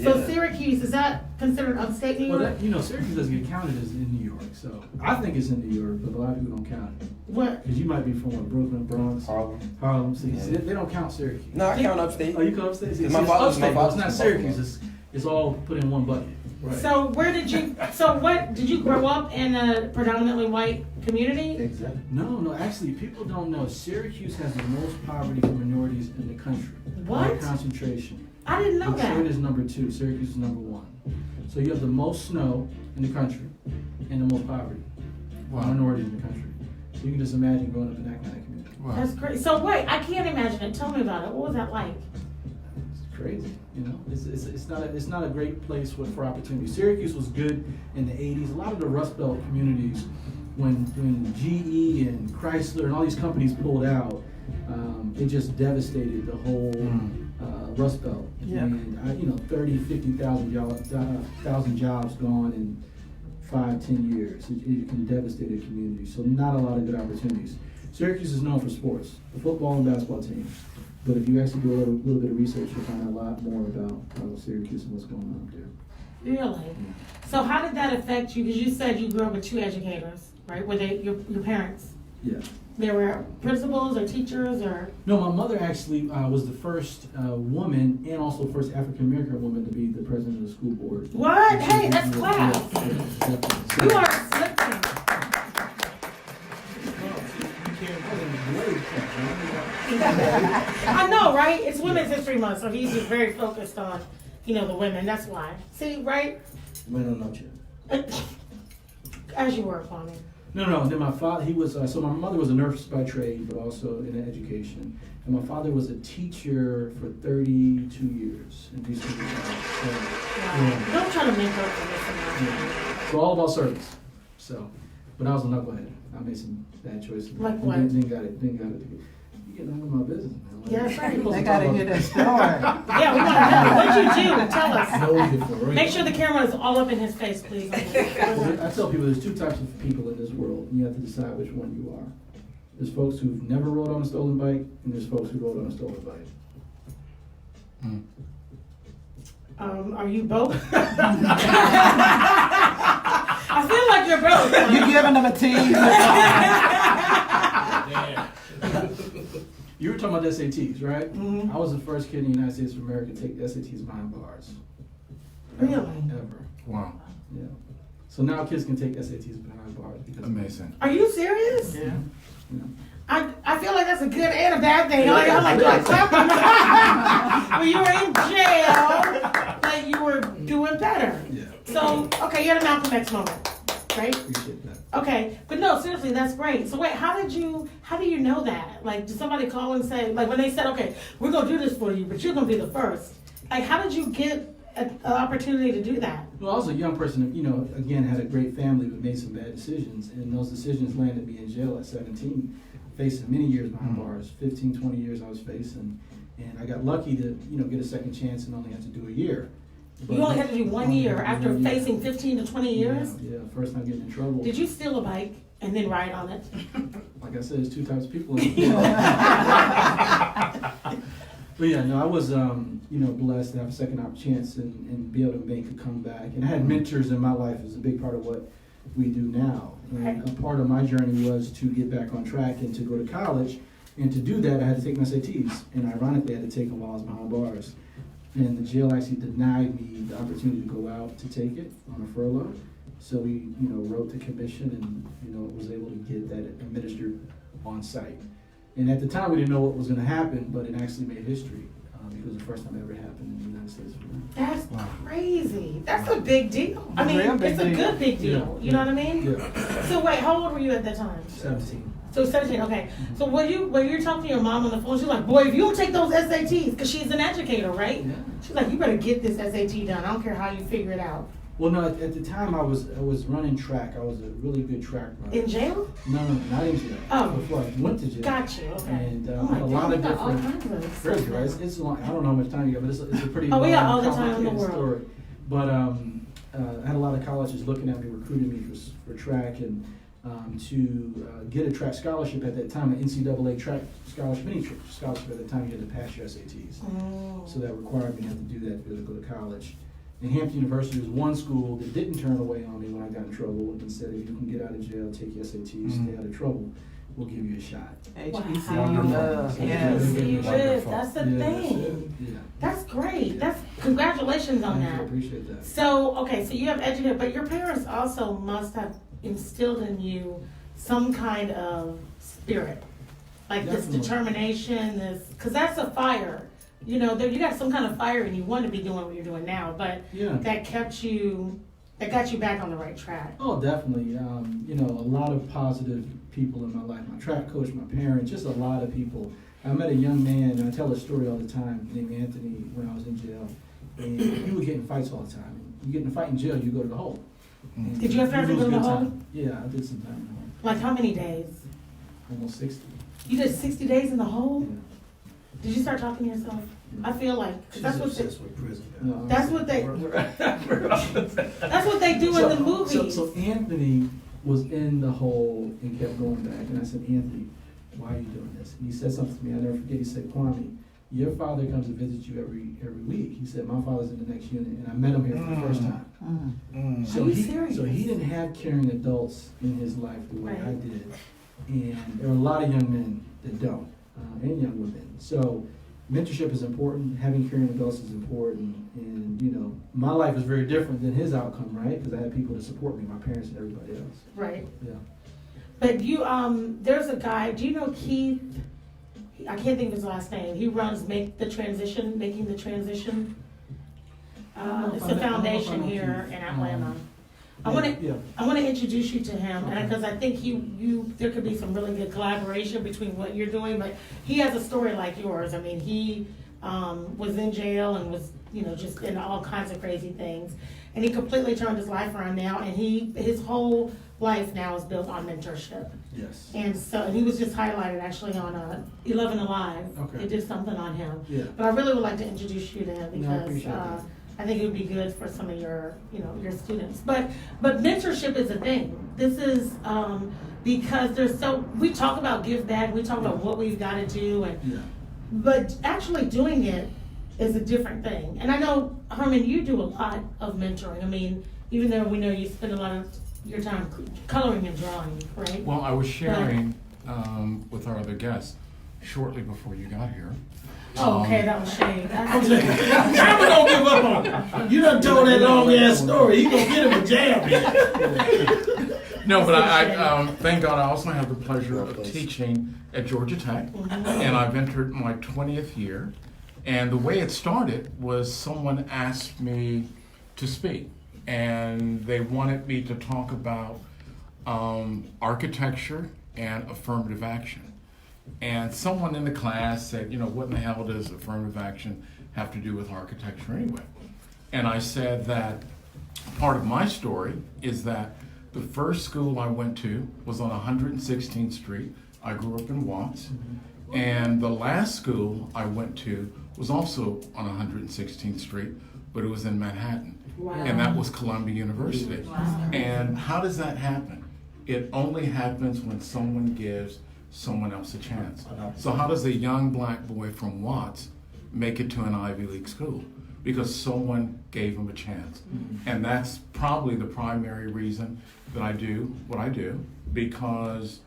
So Yeah. Syracuse, is that considered upstate New Well, York? that, Syracuse doesn't get counted as in New York, so I think it's in New York, but a lot of people don't count it. What? Because you might be from what, Brooklyn, Bronx, Harlem. See, Yeah. they don't count Syracuse. No, I count upstate. Oh, you come upstate? See, My it's father's- upstate, my but it's father's not from Syracuse. It's all put in one bucket. Right. So where did you, so what, did you grow up in a predominantly white community? Exactly. No, actually, people don't know. Syracuse has the most poverty for minorities in the country. What? By concentration. I didn't know Detroit that. is number 2, Syracuse is number 1. So you have the most snow in the country and the most poverty for Wow. minorities in the country. So you can just imagine growing up in that kind of community. Wow. That's crazy. So wait, I can't imagine it. Tell me about it. What was that like? It's crazy, you know. It's not a great place for opportunity. Syracuse was good in the 80s. A lot of the Rust Belt communities, when GE and Chrysler and all these companies pulled out, it just devastated the whole Rust Belt. Yeah. And 30, 50,000 jobs gone in 5-10 years. It can devastate a community. So not a lot of good opportunities. Syracuse is known for sports, the football and basketball teams. But if you actually do a little bit of research, you'll find out a lot more about Syracuse and what's going on up there. Really? So how did that affect you? Because you said you grew up with 2 educators, right? Were they your parents? Yeah. They were principals or teachers or? No, my mother actually was the first woman and also the first African American woman to be the president of the school board. What? Hey, that's class. Yeah. You are slipping. I know, right? It's Women's History Month, so he's just very focused on, the women. That's why. See, right? Buenas noches. As you were, Kwame. No. And then my father, he was, so my mother was a nurse by trade, but also in education. And my father was a teacher for 32 years in DC. Wow. Don't try to make up for this amount. So all about service. So, but I was a knucklehead. I made some bad choices. Like what? Didn't got it. You getting out of my business, man. Like, Yeah, that's right. people They talk gotta about- hear that story. Yeah, we want to know. What'd you do? Tell us. Know you for real. Make sure the camera is all up in his face, please. I tell people there's 2 types of people in this world, and you have to decide which one you are. There's folks who've never rode on a stolen bike, and there's folks who rode on a stolen bike. Are you both? I feel like you're both. You giving them a tease. You were talking about the SATs, right? Mhm. I was the first kid in the United States of America to take the SATs behind bars. Really? Ever. Wow. Yeah. So now kids can take SATs behind bars because Amazing. Are you serious? Yeah. You know. I feel like that's a good and a bad thing. I'm like clapping. When you were in jail, like you were doing better. Yeah. So, okay, you had a Malcolm X moment, right? Appreciate that. Okay, but no, seriously, that's great. So wait, how do you know that? Like, did somebody call and say, like when they said, okay, we're gonna do this for you, but you're gonna be the first. Like, how did you get an opportunity to do that? Well, I was a young person that, again, had a great family but made some bad decisions. And those decisions landed me in jail at 17, facing many years behind bars, 15, 20 years I was facing. And I got lucky to, get a second chance and only had to do a year. But You only had to do 1 year after 1 year. facing 15 to 20 years? Yeah, first time getting in trouble. Did you steal a bike and then ride on it? Like I said, there's 2 types of people in the But yeah, no, I was, blessed to have a second chance and be able to make a comeback. And I had mentors in my life is a big part of what we do now. And a part of my journey was to get back on track and to go to college. And to do that, I had to take my SATs. And ironically, I had to take them while I was behind bars. And the jail actually denied me the opportunity to go out to take it on a furlough. So we, wrote the commission and, was able to get that administered on site. And at the time, we didn't know what was going to happen, but it actually made history because it was the first time it ever happened in the United States. That's crazy. That's a big deal. I mean, Real big it's a deal. good big deal. Yeah. You know what I mean? Yeah, So wait, how old were you at that time? 17. So 17, okay. So when you're talking to your mom on the phone, she's like, boy, if you don't take those SATs, because she's an educator, right? Yeah. She's like, you better get this SAT done. I don't care how you figure it out. Well, no, at the time I was running track. I was a really good track runner. In jail? No, not in jail. Oh. Before I went to jail. Got you, okay. And Oh my had a lot God, of we got all different. kinds of Very stuff. good, right? It's long. I don't know how much time you got, but it's a pretty. Oh, we got long, all the time in the complicated world. Story. But I had a lot of colleges looking at me, recruiting me for track, and to get a track scholarship at that time, an NCAA track scholarship, any track scholarship at the time, you had to pass your SATs. So that required me to have to do that to be able to go to college. And Hampton University was one school that didn't turn away on me when I got in trouble and said, if you can get out of jail, take your SATs, stay out of trouble, we'll give you a shot. HBC Wonderful. love, So, yes. That's the thing. Yeah. That's great. That's congratulations on Thank you, I that. appreciate that. So, okay, so you have educated, but your parents also must have instilled in you some kind of spirit, like this Definitely. determination, because that's a fire. You know, you got some kind of fire and you want to be doing what you're doing now, but Yeah. that got you back on the right track. Oh, definitely. You know, a lot of positive people in my life. My track coach, my parents, just a lot of people. I met a young man, and I tell a story all the time, named Anthony, when I was in jail. And he would get in fights all the time. You get in a fight in jail, you go to the hole. And Did you ever have to lose go to the good hole? time. Yeah, I did some time in the hole. Like how many days? Almost 60. You did 60 days in the hole? Yeah. Did you start talking to yourself? I feel like, 'cause that's what they, with prison. No, that's what they, that's what they do in the movies. So Anthony was in the hole and kept going back. And I said, Anthony, why are you doing this? And he said something to me, I'll never forget. He said, Kwame, your father comes to visit you every week. He said, my father's in the next unit, and I met him here for the first time. So Are you he, serious? So he didn't have caring adults in his life the way I Right. did. And there are a lot of young men that don't, and young women. So mentorship is important, having caring adults is important, and you know, my life is very different than his outcome, right? Because I had people to support me, my parents and everybody else. Right. Yeah. But you, there's a guy, do you know Keith? I can't think of his last name. He runs Making the Transition. It's a foundation here in Atlanta. I want to introduce you to him, and because I think there could be some really good collaboration between what you're doing. But he has a story like yours. I mean, he was in jail and was, just in all kinds of crazy things, and he completely turned his life around now. And his whole life now is built on mentorship. Yes. And so he was just highlighted actually on 11 Alive. Okay. They did something on him. Yeah. But I really would like to introduce you to him No, I because appreciate that. I think it would be good for some of your students. But mentorship is a thing. This is because we talk about give back, we talk about what we've got to do, but actually doing it is a different thing. And I know, Herman, you do a lot of mentoring. I mean, even though we know you spend a lot of your time coloring and drawing, right? Well, I was sharing with our other guests shortly before you got here. Oh, okay, that was shade. I'm gonna give up on him. You done told that long ass story. He gonna get him a jab. No, but I thank God I also have the pleasure of teaching at Georgia Tech, and I've entered my 20th year. And the way it started was someone asked me to speak, and they wanted me to talk about architecture and affirmative action. And someone in the class said, what in the hell does affirmative action have to do with architecture anyway? And I said that part of my story is that the first school I went to was on 116th Street. I grew up in Watts. And the last school I went to was also on 116th Street, but it was in Manhattan. Wow. And that was Columbia University. Wow. And how does that happen? It only happens when someone gives someone else a chance. So how does a young black boy from Watts make it to an Ivy League school? Because someone gave him a chance. And that's probably the primary reason that I do what I do, because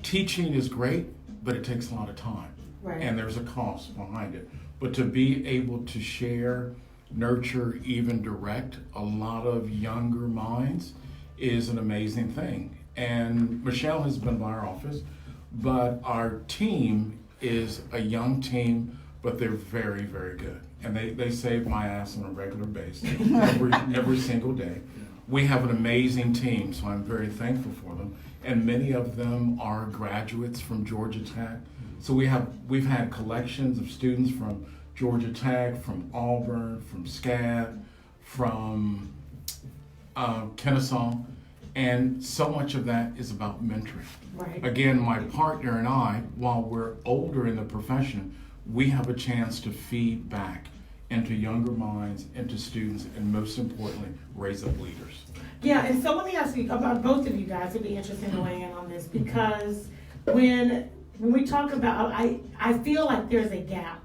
teaching is great, but it takes a lot of time. Right. And there's a cost behind it. But to be able to share, nurture, even direct a lot of younger minds is an amazing thing. And Michelle has been by our office, but our team is a young team, but they're very, very good. And they save my ass on a regular basis, every single day. We have an amazing team, so I'm very thankful for them. And many of them are graduates from Georgia Tech. So we've had collections of students from Georgia Tech, from Auburn, from SCAD, from Kennesaw, and so much of that is about mentoring. Right. Again, my partner and I, while we're older in the profession, we have a chance to feed back into younger minds, into students, and most importantly, raise up leaders. Yeah, and so let me ask you about both of you guys. It'd be interesting to weigh in on this because when we talk about, I feel like there's a gap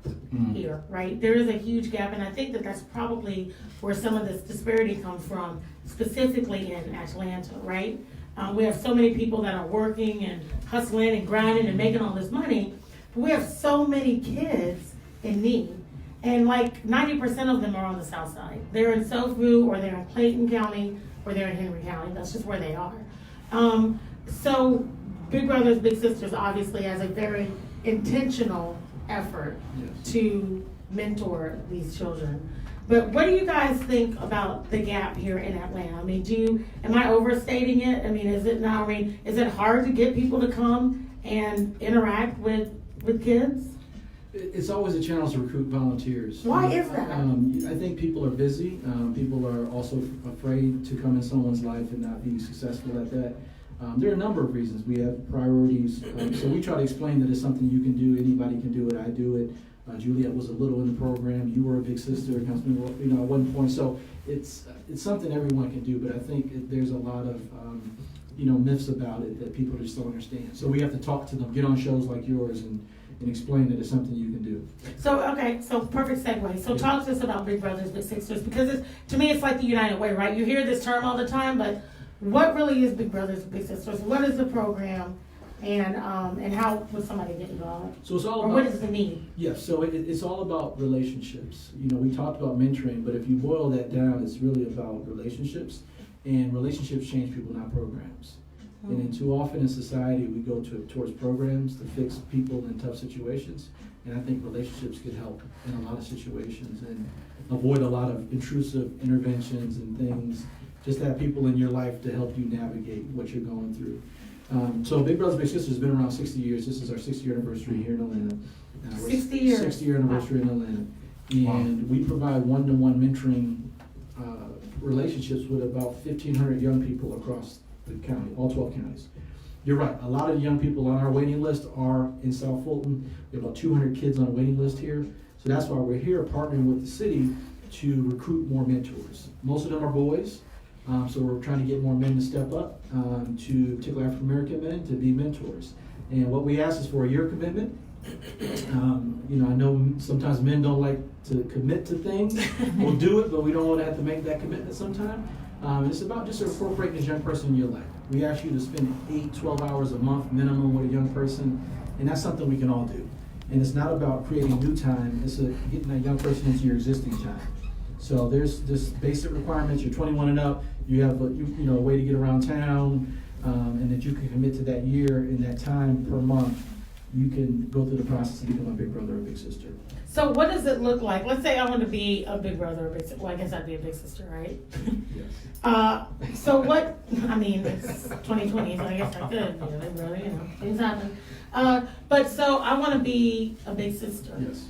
here, right? There is a huge gap, and I think that that's probably where some of this disparity comes from, specifically in Atlanta, right? We have so many people that are working and hustling and grinding and making all this money, but we have so many kids in need. And like 90% of them are on the south side. They're in SoFu, or they're in Clayton County, or they're in Henry County. That's just where they are. So Big Brothers Big Sisters obviously has a very intentional effort to mentor these children. But what do you guys think about the gap here in Atlanta? I mean, am I overstating it? I mean, is it hard to get people to come and interact with kids? It's always a challenge to recruit volunteers. Why is that? I think people are busy. People are also afraid to come in someone's life and not be successful at that. There are a number of reasons. We have priorities. So we try to explain that it's something you can do. Anybody can do it. I do it. Juliet was a little in the program. You were a big sister, Councilman, at one point. So it's something everyone can do. But I think there's a lot of myths about it that people just don't understand. So we have to talk to them, get on shows like yours, and explain that it's something you can do. So perfect segue. So talk to us about Big Brothers Big Sisters, because to me it's like the United Way, right? You hear this term all the time, but what really is Big Brothers Big Sisters? What is the program, and how would somebody get involved? So it's all or about, what is the need? Yes, so it's all about relationships. We talked about mentoring, but if you boil that down, it's really about relationships, and relationships change people, not programs. And then too often in society, we go towards programs to fix people in tough situations. And I think relationships could help in a lot of situations and avoid a lot of intrusive interventions and things. Just have people in your life to help you navigate what you're going through. So Big Brothers Big Sisters has been around 60 years. This is our 60-year anniversary here in Atlanta. 60 years. 60-year anniversary in Atlanta. And we provide one-to-one mentoring relationships with about 1,500 young people across the county, all 12 counties. You're right, a lot of young people on our waiting list are in South Fulton. We have about 200 kids on a waiting list here. So that's why we're here partnering with the city to recruit more mentors. Most of them are boys, so we're trying to get more men to step up, to particularly African American men, to be mentors. And what we ask is for a year commitment. I know sometimes men don't like to commit to things. We'll do it, but we don't want to have to make that commitment sometime. It's about just incorporating this young person in your life. We ask you to spend 8-12 hours a month minimum with a young person, and that's something we can all do. And it's not about creating new time, it's getting that young person into your existing time. So there's just basic requirements. You're 21 and up, you have a way to get around town, and that you can commit to that year and that time per month. You can go through the process to become a big brother or a big sister. So what does it look like? Let's say I want to be a big brother or a big sister. Well, I guess I'd be a big sister, right? Yes. So what, it's 2020, so I guess I could be a big brother, things happen. But so I want to be a big sister. Yes.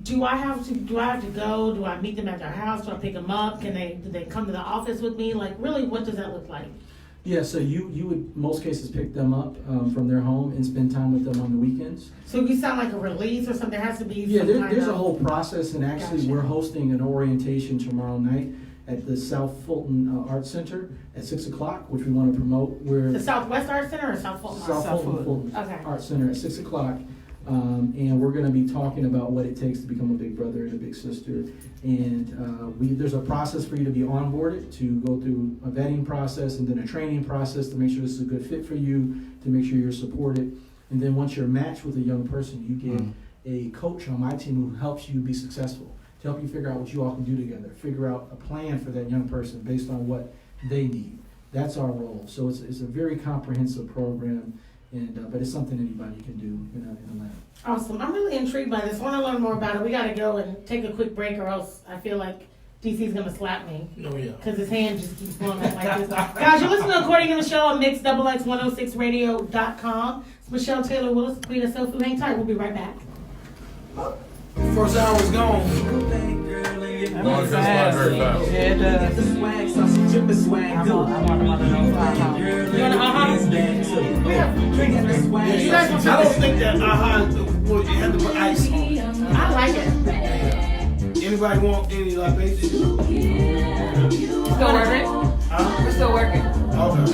Do I have to go? Do I meet them at their house? Do I pick them up? Do they come to the office with me? Like, really, what does that look like? Yeah, so you would, in most cases, pick them up from their home and spend time with them on the weekends. So you sound like a release or something? There has to be there's a whole process, and actually Gotcha. We're hosting an orientation tomorrow night at the South Fulton Arts Center at 6 o'clock, which we want to promote. The Southwest Art Center or South Fulton? South Fulton Okay. Arts Center at 6 o'clock. And we're going to be talking about what it takes to become a big brother and a big sister. And there's a process for you to be onboarded, to go through a vetting process and then a training process to make sure this is a good fit for you, to make sure you're supported. And then once you're matched with a young person, you get a coach on my team who helps you be successful, to help you figure out what you all can do together, figure out a plan for that young person based on what they need. That's our role. So it's a very comprehensive program. But it's something anybody can do in Atlanta. Awesome. I'm really intrigued by this. I want to learn more about it. We got to go and take a quick break, or else I feel like DC's going to slap me. Oh, yeah. Because his hand just keeps going up like this. Guys, you're listening to According to Michelle on MixXX106radio.com. It's Michelle Taylor Willis, Queen of SoFu. Hang tight. We'll be right back. First hour is gone. That was fast. Yeah, it does. I want one of those. You want an We have drinks, right? You guys I don't think that it had to put ice on. I like it. It Anybody want any libations? Still working. We're still working. Okay.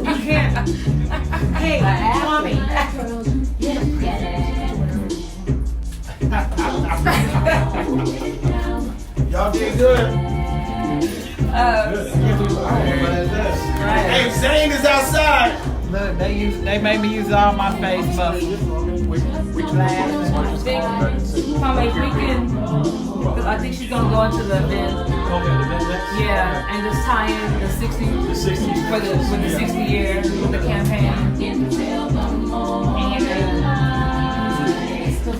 You can't. Hey, mommy. Y'all did good. Right. Hey, Zane is outside. Look, they made me use all my face muscles. Probably weekend. Because I think she's gonna go into the event. Yeah, and just tie in the 60 for the 60 year with the campaign. And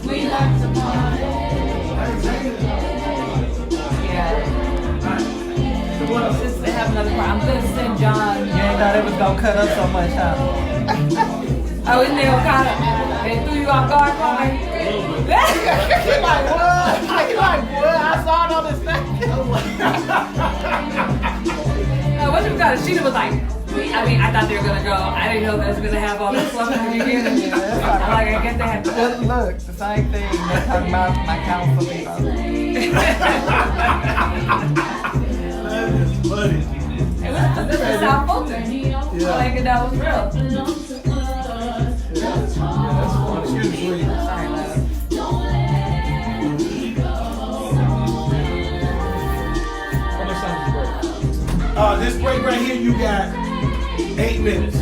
we like to party. Yeah. Just to have another part. I'm gonna send John. You ain't thought it was gonna cut up so much, huh? Oh, isn't it kind of? They threw you off guard, probably. He like, what? He like, what? I saw it on his face. What you got? She was like, I mean, I thought they were gonna go. I didn't know they was gonna have all this stuff in the beginning. I guess they had to. Look, the same thing they talking about my council people. That is funny. This is South Fulton. Yeah. Like that was real. Excuse me. Sorry, love. This break right here, you got 8 minutes.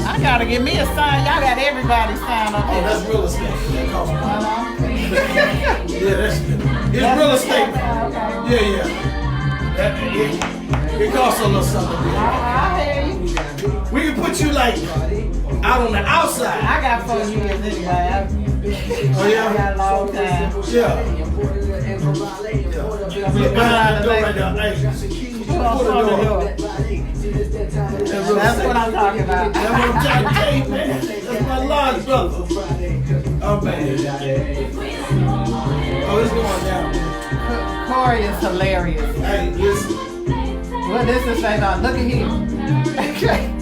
I gotta give me a sign. Y'all got everybody signed up Oh, there. that's real estate. That costs money. Yeah, it's real estate. Yeah. It costs a little something. I hear you. We can put you like out on the outside. I got 4 years anyway. Oh yeah? I got a long time. Yeah. Look behind the door right there. Hey, Who else on the door? That's what I'm talking about. That's what I'm trying to tell you, man. That's my large brother. Oh, man. Oh, it's going down. Corey is hilarious. Hey, listen. What this is saying on? Look at him.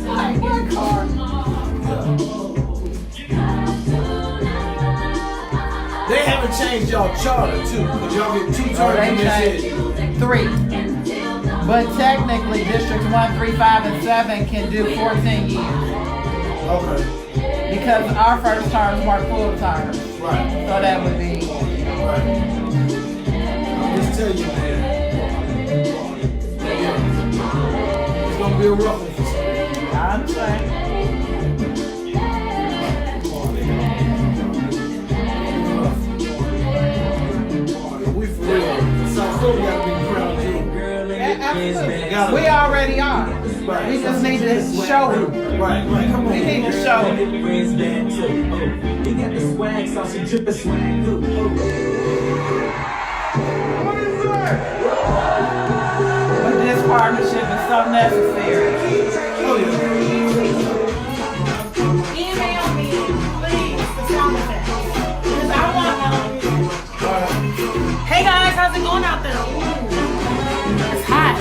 Like, what Corey? They haven't changed y'all charter, too. Because y'all get 2 terms They in this changed 3. But technically, districts 1, 3, 5, and 7 can do 14 years. Okay. Because our first terms weren't full terms. Right. So that would be. Right. I'll just tell you, man. It's going to be a rough one for some. I understand. We for real. South Philly got to be proud too. Absolutely. We already are. Right. We just need to show it. Right. Come on. We need to show it. We got the swag, saucy drippin' swag. But this partnership is so necessary. Oh yeah. Email me, please, the sound effects. Because I want Hey guys, how's it going out there? It's hot.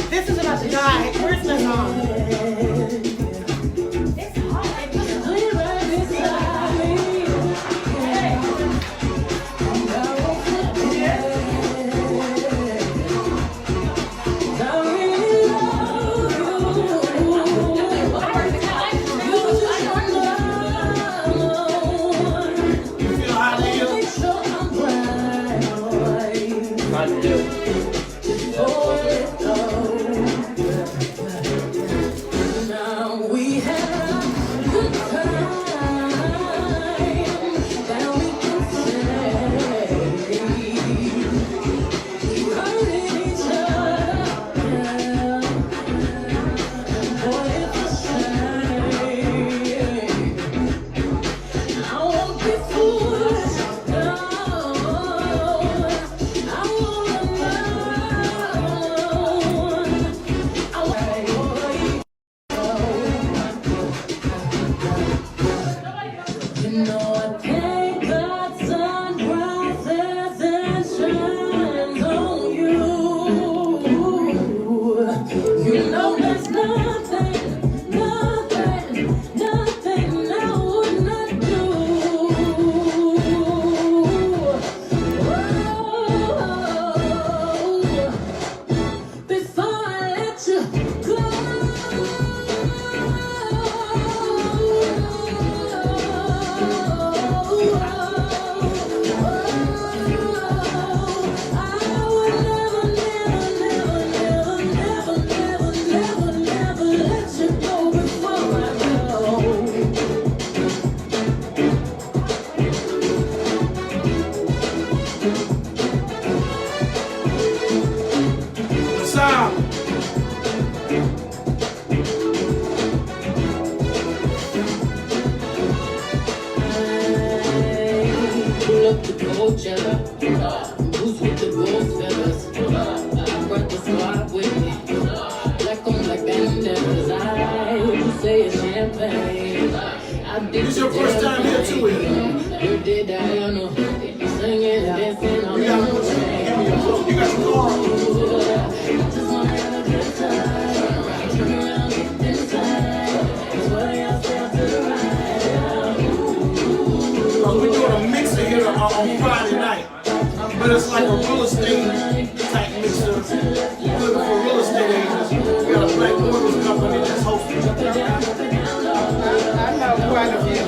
This is about to die. Where's the song? It's hot. soldier. Who's with the gold feathers? I brought the squad with me. Black on black bandanas. I say it's champagne. This is your first time here too, isn't it? Birthday Diana. Singing and dancing on You got some car. just wanna have a good time. Turn around inside. Swear I'll stay to the right. We're doing a mixer here on Friday night. But it's like a real estate type mixer. We're looking for real estate agents. We got a black mortgage company that's hosting. I know quite a few.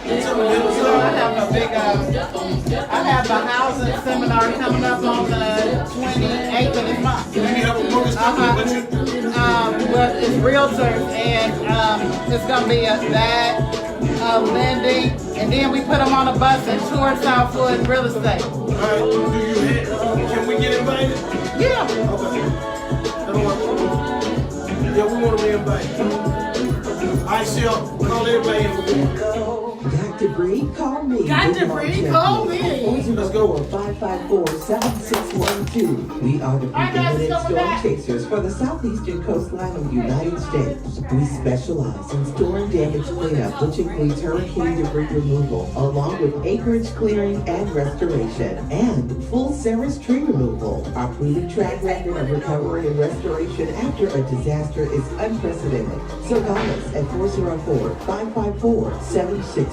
So I have a big, I have a housing seminar coming up on the 28th of this month. Do you have a mortgage company with you? But it's realtors, and it's going to be that lending, and then we put them on a bus and tour SoFu and real estate. All right. Can we get invited? Yeah. Okay. Yeah, we want to be invited. I shall call everybody in. Dr. Bree, call me. Dr. Bree, call me. Let's go. 554-7612. We are the preeminent storm chasers for the southeastern coastline of the United States. We specialize in storm damage cleanup, which includes hurricane debris removal, along with acreage clearing and restoration, and full service tree removal. Our proven track record of recovery and restoration after a disaster is unprecedented. So call us at 404-554-7612.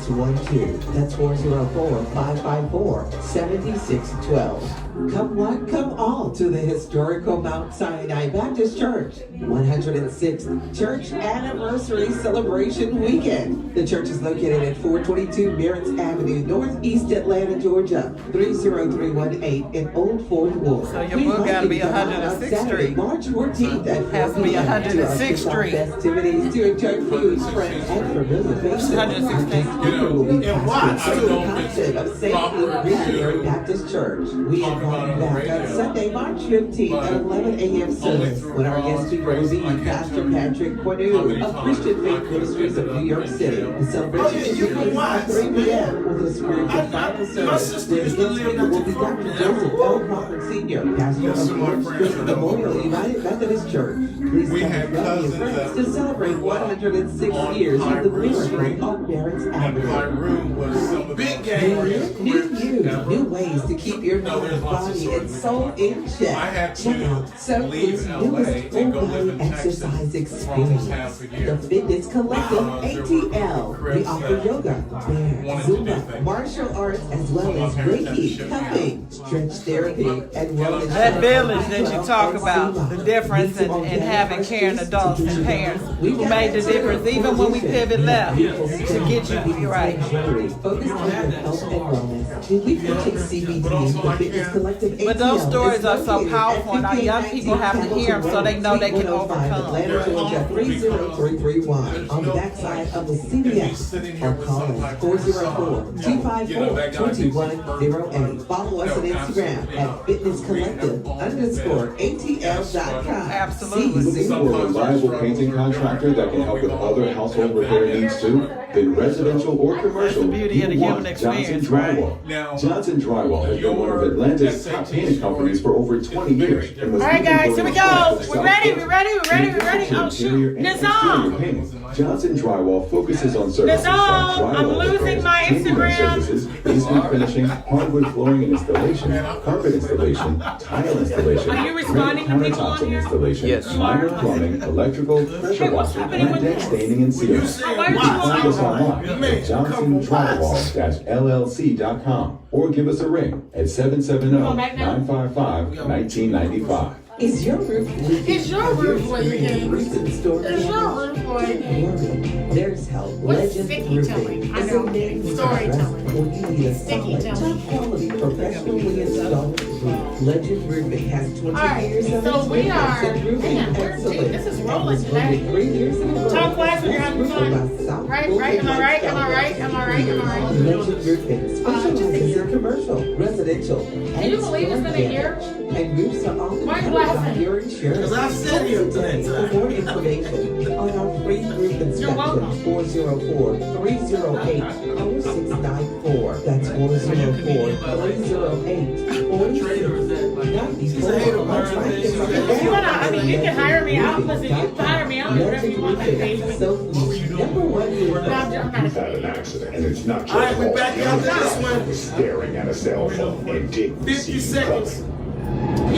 That's 404-554-7612. Come one, come all to the historical Mount Sinai Baptist Church 106th Church Anniversary Celebration Weekend. The church is located at 422 Merritt's Avenue, Northeast Atlanta, Georgia, 30318 in Old Fort Worth. So your book got to be 106th Street. March 14th at has to be 106th Street. Festivities to enjoy food, friends, and familiar faces. 106th Street. Will be concept of St. Luke Missionary Baptist Church. We invite you back on Sunday, March 15th at 11 a.m. service when our guest speaker will be Pastor Patrick Cornu of Christian Faith Ministries of New York City. The celebration begins at 3 p.m. with a spiritual Bible service. The guest speaker will be Dr. Joseph L. Crawford Sr., pastor of North Street Memorial United Methodist Church. Please come and join your friends to celebrate 106 years of the miracle on Barrett's Avenue. Big game. New ways to keep your mind, body, and soul in check. Check out SoFu's newest full body exercise experience, the Fitness Collective ATL. We offer yoga, bear, Zumba, martial arts, as well as Reiki, cupping, stretch therapy, and wellness. That village that you talk about, the difference in having caring adults and parents who made the difference, even when we pivot left, to get you right. Focused on your health and wellness. We feature CBD, the Fitness Collective ATL. But those stories are so powerful, and our young people have to hear them so they know they can overcome. Atlanta, Georgia 30331 on the backside of the CBS. Or call us 404-254-2108. Follow us on Instagram at fitnesscollective_ATL.com. Absolutely. Looking for a reliable painting contractor that can help with other household repair needs too? Then residential or commercial, That's the beauty of the human Johnson experience, Drywall. right? Johnson Drywall has been one of Atlanta's top painting companies for over 20 years. All right, guys, here we go. We're ready. Oh, shoot. Nizam. Johnson Drywall focuses on services Nizam, like drywall I'm losing repairs, my painting Instagram. services, basement finishing, hardwood flooring and installation, carpet installation, tile installation, Are you responding to granite people on countertops and here? installation, Yes. minor plumbing, electrical, pressure washing, happening and with deck this? staining and sealing. Why are you Find us on? online at johnsondrywall-llc.com or give us a ring at 770-955-1995. Is your roof leaking? Is your roof leaking? Recent storm Is your damage? roof leaking? There's help. What's Legend sticky Roofing telling? I is know, a name for storytelling. when you need a Sticky solid, telling. top quality, professionally installed roof. Legend Roofing has 20 Alright, years of so we experience are. in roofing Man, we're deep. excellence. This is And rolling was voted today. 3 years in a row. Talk fast when you're having Best fun. roofer by South Right. Am I right? Legend Roofing specializes in commercial, residential, Can you and believe it's been a year? and roofs are often Why are you covered by laughing? your insurance. Because I said here today. For more information on our free roof inspection, welcome. 404-308-4694. That's 408-490. You can hire me out. Listen, you can hire me out. Whatever you want, baby. You've had an accident, and it's not your All right, fault. we back out this one. Staring at a cell phone and didn't 50 see seconds. You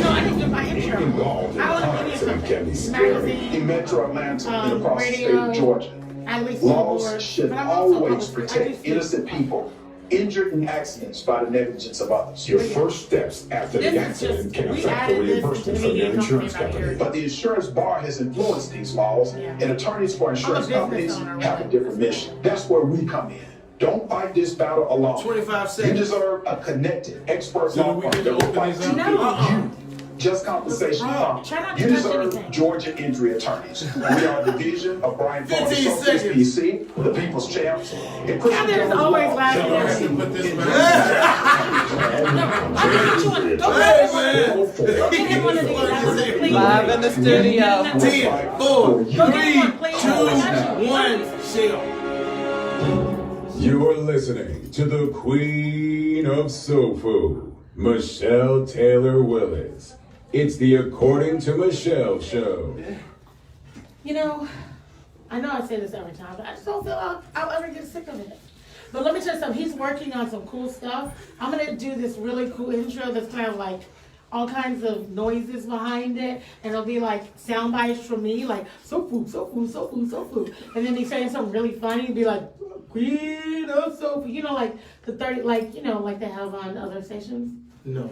know, I didn't give my intro. Involved in I want to car give you accident can be something. scary. Magazine, In Metro Atlanta and across the state radio, of Georgia, at least laws should but I'm also always public. I protect do innocent people injured in accidents by the negligence of others. Your first steps after This the is accident just- can we affect the added this to reimbursement the from your media insurance company company. back But the insurance bar has influenced these laws, and attorneys for insurance business companies owner, have a really. different mission. That's where we come in. Don't fight this battle alone. 25 You seconds. deserve a connected expert So law we firm get that to will open fight these to up? give No. you just compensation from. Try not You to touch deserve anything. Georgia injury attorneys. We are a division of Brian Farmer 15 Associates, seconds. PC, the People's Champs, and Now there's always last So I have to year. put this back. I can get you one. Go get him one. Go get him one of these. Please. Live in the studio. 10, 4, 3, 2, 1, share. You're listening to the Queen of SoFu, Michelle Taylor Willis. It's the According to Michelle show. You know, I know I say this every time, but I just don't feel I'll ever get sick of it. But let me tell you something. He's working on some cool stuff. I'm going to do this really cool intro that's kind of like all kinds of noises behind it. And it'll be like sound bites from me, like, SoFu, SoFu, SoFu, SoFu. And then he's saying something really funny and be like, Queen of SoFu. You know, like the 30, like, you know, like they have on other stations. No.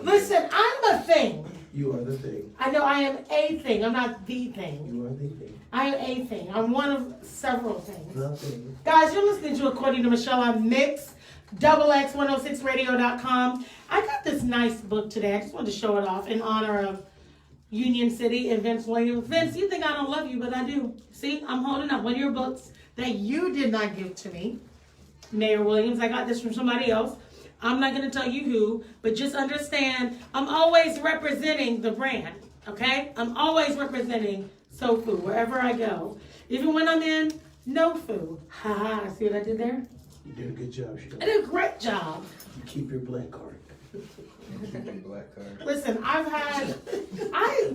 Listen, I'm a thing. You are the thing. I know I am a thing. I'm not the thing. You are the thing. I am a thing. I'm one of several things. The thing. Guys, you're listening to According to Michelle on Mix, XX106radio.com. I got this nice book today. I just wanted to show it off in honor of Union City and Vince Williams. Vince, you think I don't love you, but I do. See, I'm holding up one of your books that you did not give to me. Mayor Williams, I got this from somebody else. I'm not going to tell you who, but just understand, I'm always representing the brand, okay? I'm always representing SoFu wherever I go. Even when I'm in NoFu. Haha, see what I did there? You did a good job, Sheila. I did a great job. You keep your black card. Listen,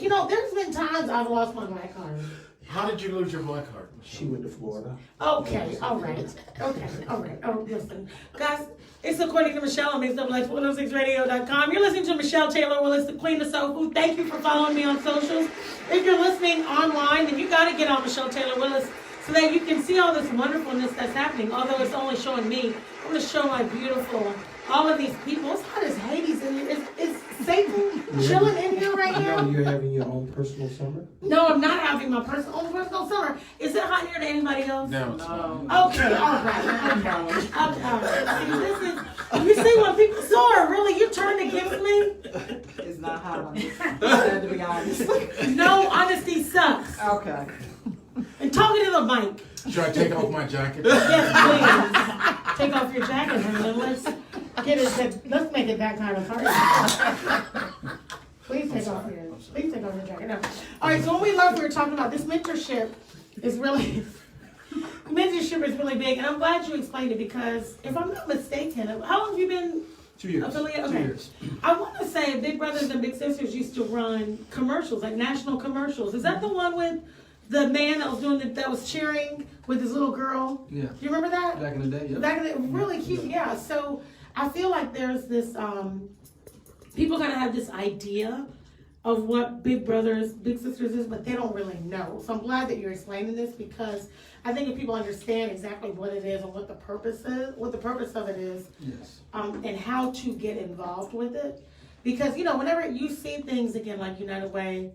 you know, there's been times I've lost my black card. How did you lose your black card? She went to Florida. Okay, all right. Okay, all right. Oh, listen. Guys, it's According to Michelle on MixUp106radio.com. You're listening to Michelle Taylor Willis, the Queen of SoFu. Thank you for following me on socials. If you're listening online, then you got to get on Michelle Taylor Willis so that you can see all this wonderfulness that's happening. Although it's only showing me, I'm going to show my beautiful, all of these people. It's hot as Hades in here. Is Satan chilling in here right now? Now you're having your own personal summer? No, I'm not having my own personal summer. Is it hot here to anybody else? No, it's not. Okay, all right. See, this is, you see when people soar, really, you turn against me? It's not hot on this side, to be honest. No, honesty sucks. Okay. And talking to the mic. Should I take off my jacket? Yes, please. Take off your jacket and then let's make it that kind of party. Please take off your jacket. No. All right, so when we were talking about this mentorship is really big, and I'm glad you explained it because if I'm not mistaken, how long have you been 2 years. affiliated? 2 Okay. years. I want to say Big Brothers and Big Sisters used to run commercials, like national commercials. Is that the one with the man that was that was cheering with his little girl? Yeah. Do you remember that? Back in the day, yeah. Back in the really cute, yeah. So I feel like there's this people kind of have this idea of what Big Brothers, Big Sisters is, but they don't really know. So I'm glad that you're explaining this because I think if people understand exactly what it is and what the purpose of it is, Yes. and how to get involved with it. Because, you know, whenever you see things again like United Way,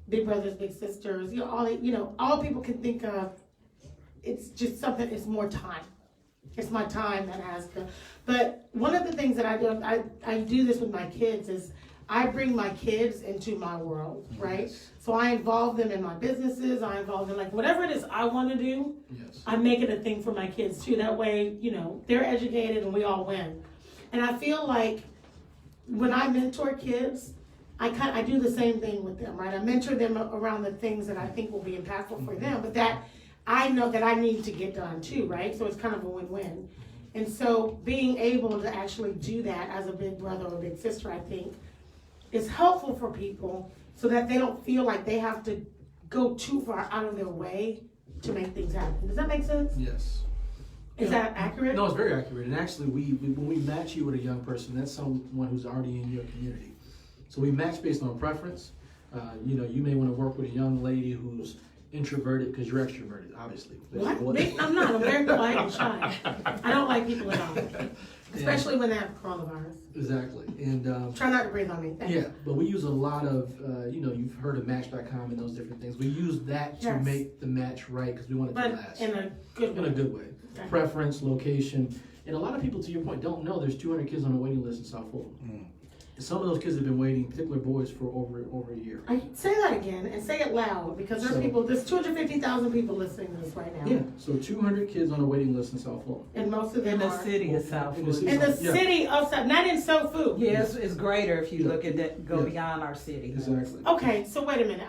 Big Brothers, Big Sisters, all people can think of, it's just something, it's more time. It's my time that has to. But one of the things that I do, I do this with my kids is I bring my kids into my world, right? Yes. So I involve them in my businesses. I involve them, like whatever it is I want to do, Yes. I make it a thing for my kids too. That way, they're educated and we all win. And I feel like when I mentor kids, I do the same thing with them, right? I mentor them around the things that I think will be impactful for them. But that I know that I need to get done too, right? So it's kind of a win-win. And so being able to actually do that as a big brother or big sister, I think, is helpful for people so that they don't feel like they have to go too far out of their way to make things happen. Does that make sense? Yes. Is that accurate? No, it's very accurate. And actually, when we match you with a young person, that's someone who's already in your community. So we match based on preference. You know, you may want to work with a young lady who's introverted because you're extroverted, obviously. What? I'm not. I'm very quiet and shy. I don't like people at all, especially when they have coronavirus. Exactly. And try not to breathe on me. Thanks. Yeah, but we use a lot of, you know, you've heard of Match.com and those different things. We use that to make the match right because we want it to last. In a good way. In a good way. Okay. Preference, location, and a lot of people, to your point, don't know there's 200 kids on the waiting list in South Fulton. Some of those kids have been waiting, particular boys, for over a year. Say that again and say it loud because there's 250,000 people listening to this right now. Yeah, so 200 kids on a waiting list in South Fulton. And most of them in the city of South Fulton. In the city of South, not in SoFu. Yes, it's greater if you look at that, go beyond our city. Exactly. Okay, so wait a minute.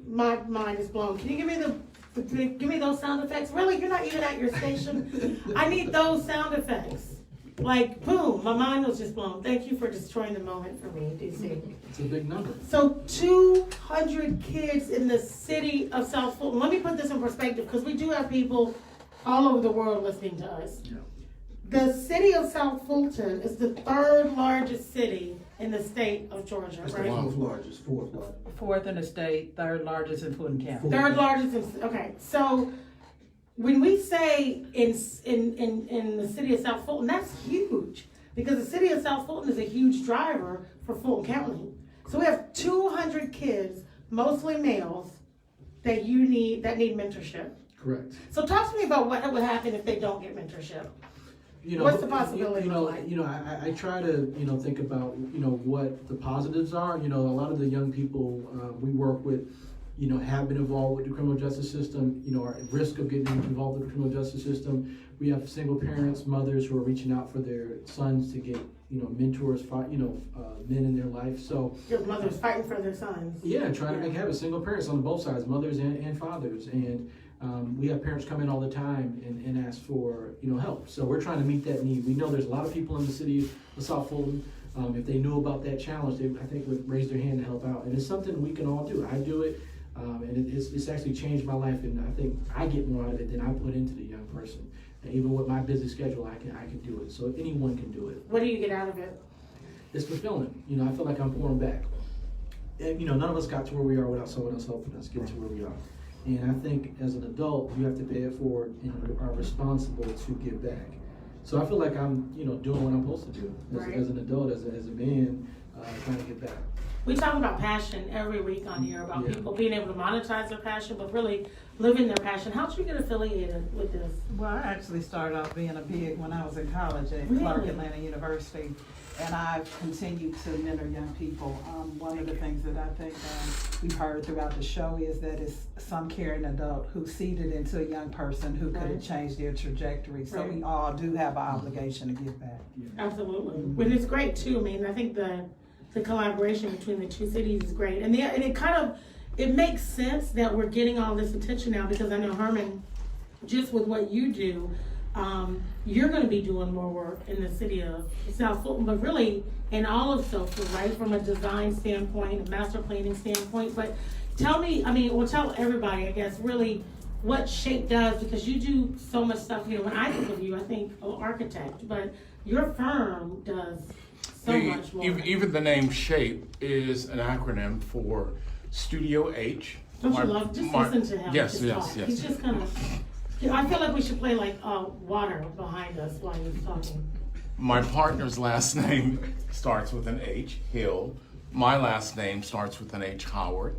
My mind is blown. Can you give me those sound effects? Really, you're not even at your station. I need those sound effects. Like, boom, my mind was just blown. Thank you for destroying the moment for me, DC. It's a big number. So 200 kids in the city of South Fulton. Let me put this in perspective because we do have people all over the world listening to us. Yeah. The city of South Fulton is the third largest city in the state of Georgia, That's right? the fourth largest. Fourth in the state, third largest in Fulton County. Third largest in, okay. So when we say in the city of South Fulton, that's huge because the city of South Fulton is a huge driver for Fulton County. So we have 200 kids, mostly males, that need mentorship. Correct. So talk to me about what would happen if they don't get mentorship. You know, what's the possibility? I try to think about what the positives are. You know, a lot of the young people we work with, have been involved with the criminal justice system, are at risk of getting involved with the criminal justice system. We have single parents, mothers who are reaching out for their sons to get, mentors, men in their life. So your mothers fighting for their sons. Yeah, trying to make habits. Single parents on both sides, mothers and fathers. And we have parents come in all the time and ask for, help. So we're trying to meet that need. We know there's a lot of people in the city of South Fulton. If they knew about that challenge, they, I think, would raise their hand to help out. And it's something we can all do. I do it. And it's actually changed my life, and I think I get more out of it than I put into the young person. And even with my busy schedule, I can do it. So anyone can do it. What do you get out of it? It's fulfilling. I feel like I'm pouring back. And, none of us got to where we are without someone else helping us get to where we are. And I think as an adult, you have to pay it forward and are responsible to give back. So I feel like I'm, doing what I'm supposed to do as an adult, as a man, trying to give back. We talk about passion every week on here about people being able to monetize their passion, but really living their passion. How did you get affiliated with this? Well, I actually started off being a big when I was in college at Clark Atlanta University, and I've continued to mentor young people. One of the things that I think we've heard throughout the show is that it's some caring adult who seeded into a young person who could have changed their trajectory. So we all do have an obligation to give back. Absolutely. Well, it's great too. I mean, I think the collaboration between the two cities is great. And it makes sense that we're getting all this attention now because I know, Herman, just with what you do, you're going to be doing more work in the city of South Fulton, but really in all of SoFu, right? From a design standpoint, a master planning standpoint. But tell everybody, I guess, really what SHAPE does, because you do so much stuff. When I think of you, I think architect, but your firm does so much more. Even the name SHAPE is an acronym for Studio H. Don't you love? Just listen to him. Yes. He's just kind of. I feel like we should play like water behind us while he's talking. My partner's last name starts with an H, Hill. My last name starts with an H, Howard.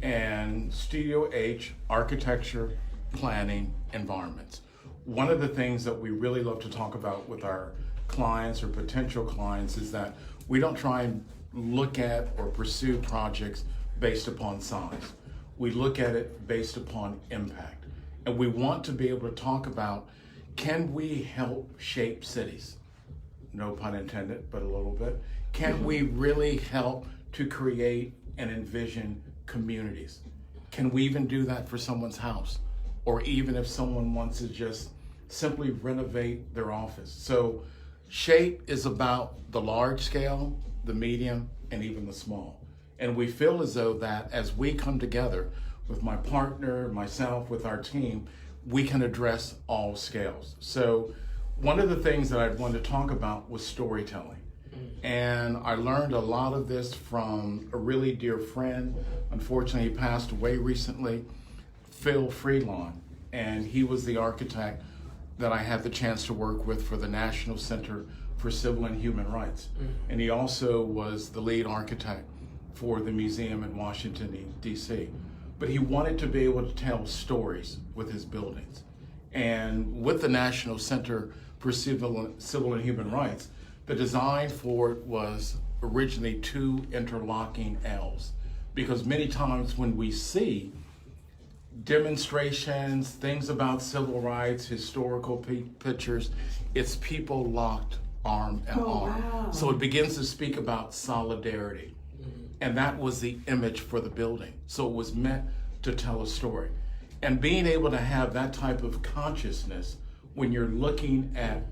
And Studio H, architecture, planning, environments. One of the things that we really love to talk about with our clients or potential clients is that we don't try and look at or pursue projects based upon size. We look at it based upon impact. And we want to be able to talk about, can we help shape cities? No pun intended, but a little bit. Can we really help to create and envision communities? Can we even do that for someone's house or even if someone wants to just simply renovate their office. So SHAPE is about the large scale, the medium, and even the small. And we feel as though that as we come together with my partner, myself, with our team, we can address all scales. So one of the things that I wanted to talk about was storytelling. And I learned a lot of this from a really dear friend. Unfortunately, he passed away recently, Phil Freelon. And he was the architect that I had the chance to work with for the National Center for Civil and Human Rights. And he also was the lead architect for the museum in Washington, D.C. But he wanted to be able to tell stories with his buildings. And with the National Center for Civil and Human Rights, the design for it was originally 2 interlocking L's. Because many times when we see demonstrations, things about civil rights, historical pictures, it's people locked arm in arm. Wow. So it begins to speak about solidarity. And that was the image for the building. So it was meant to tell a story. And being able to have that type of consciousness when you're looking at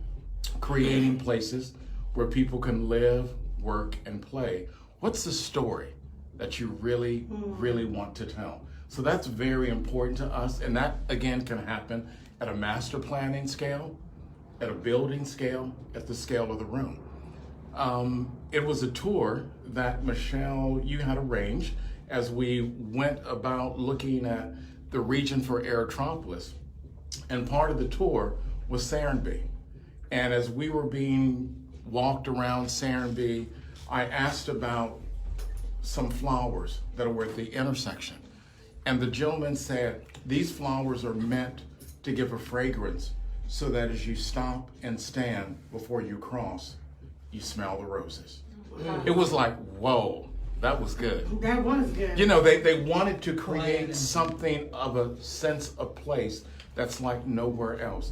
creating places where people can live, work, and play, what's the story that you really, really want to tell? So that's very important to us. And that, again, can happen at a master planning scale, at a building scale, at the scale of the room. It was a tour that Michelle, you had arranged as we went about looking at the region for Aerotropolis. And part of the tour was Serenbe. And as we were being walked around Serenbe, I asked about some flowers that were at the intersection. And the gentleman said, these flowers are meant to give a fragrance so that as you stop and stand before you cross, you smell the roses. It was like, whoa, that was good. That was good. You know, they wanted to create something of a sense of place that's like nowhere else.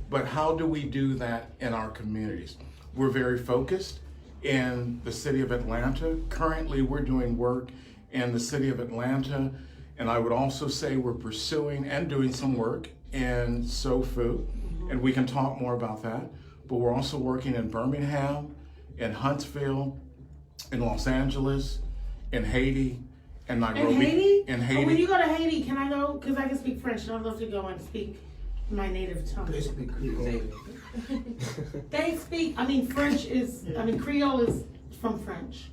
But how do we do that in our communities? We're very focused in the city of Atlanta. Currently, we're doing work in the city of Atlanta, and I would also say we're pursuing and doing some work in SoFu, and we can talk more about that. But we're also working in Birmingham, in Huntsville, in Los Angeles, in Haiti, and Nairobi. In Haiti? In Haiti. Oh, when you go to Haiti, can I go? Because I can speak French, and I'd love to go and speak my native tongue. They speak Creole. They speak, Creole is from French.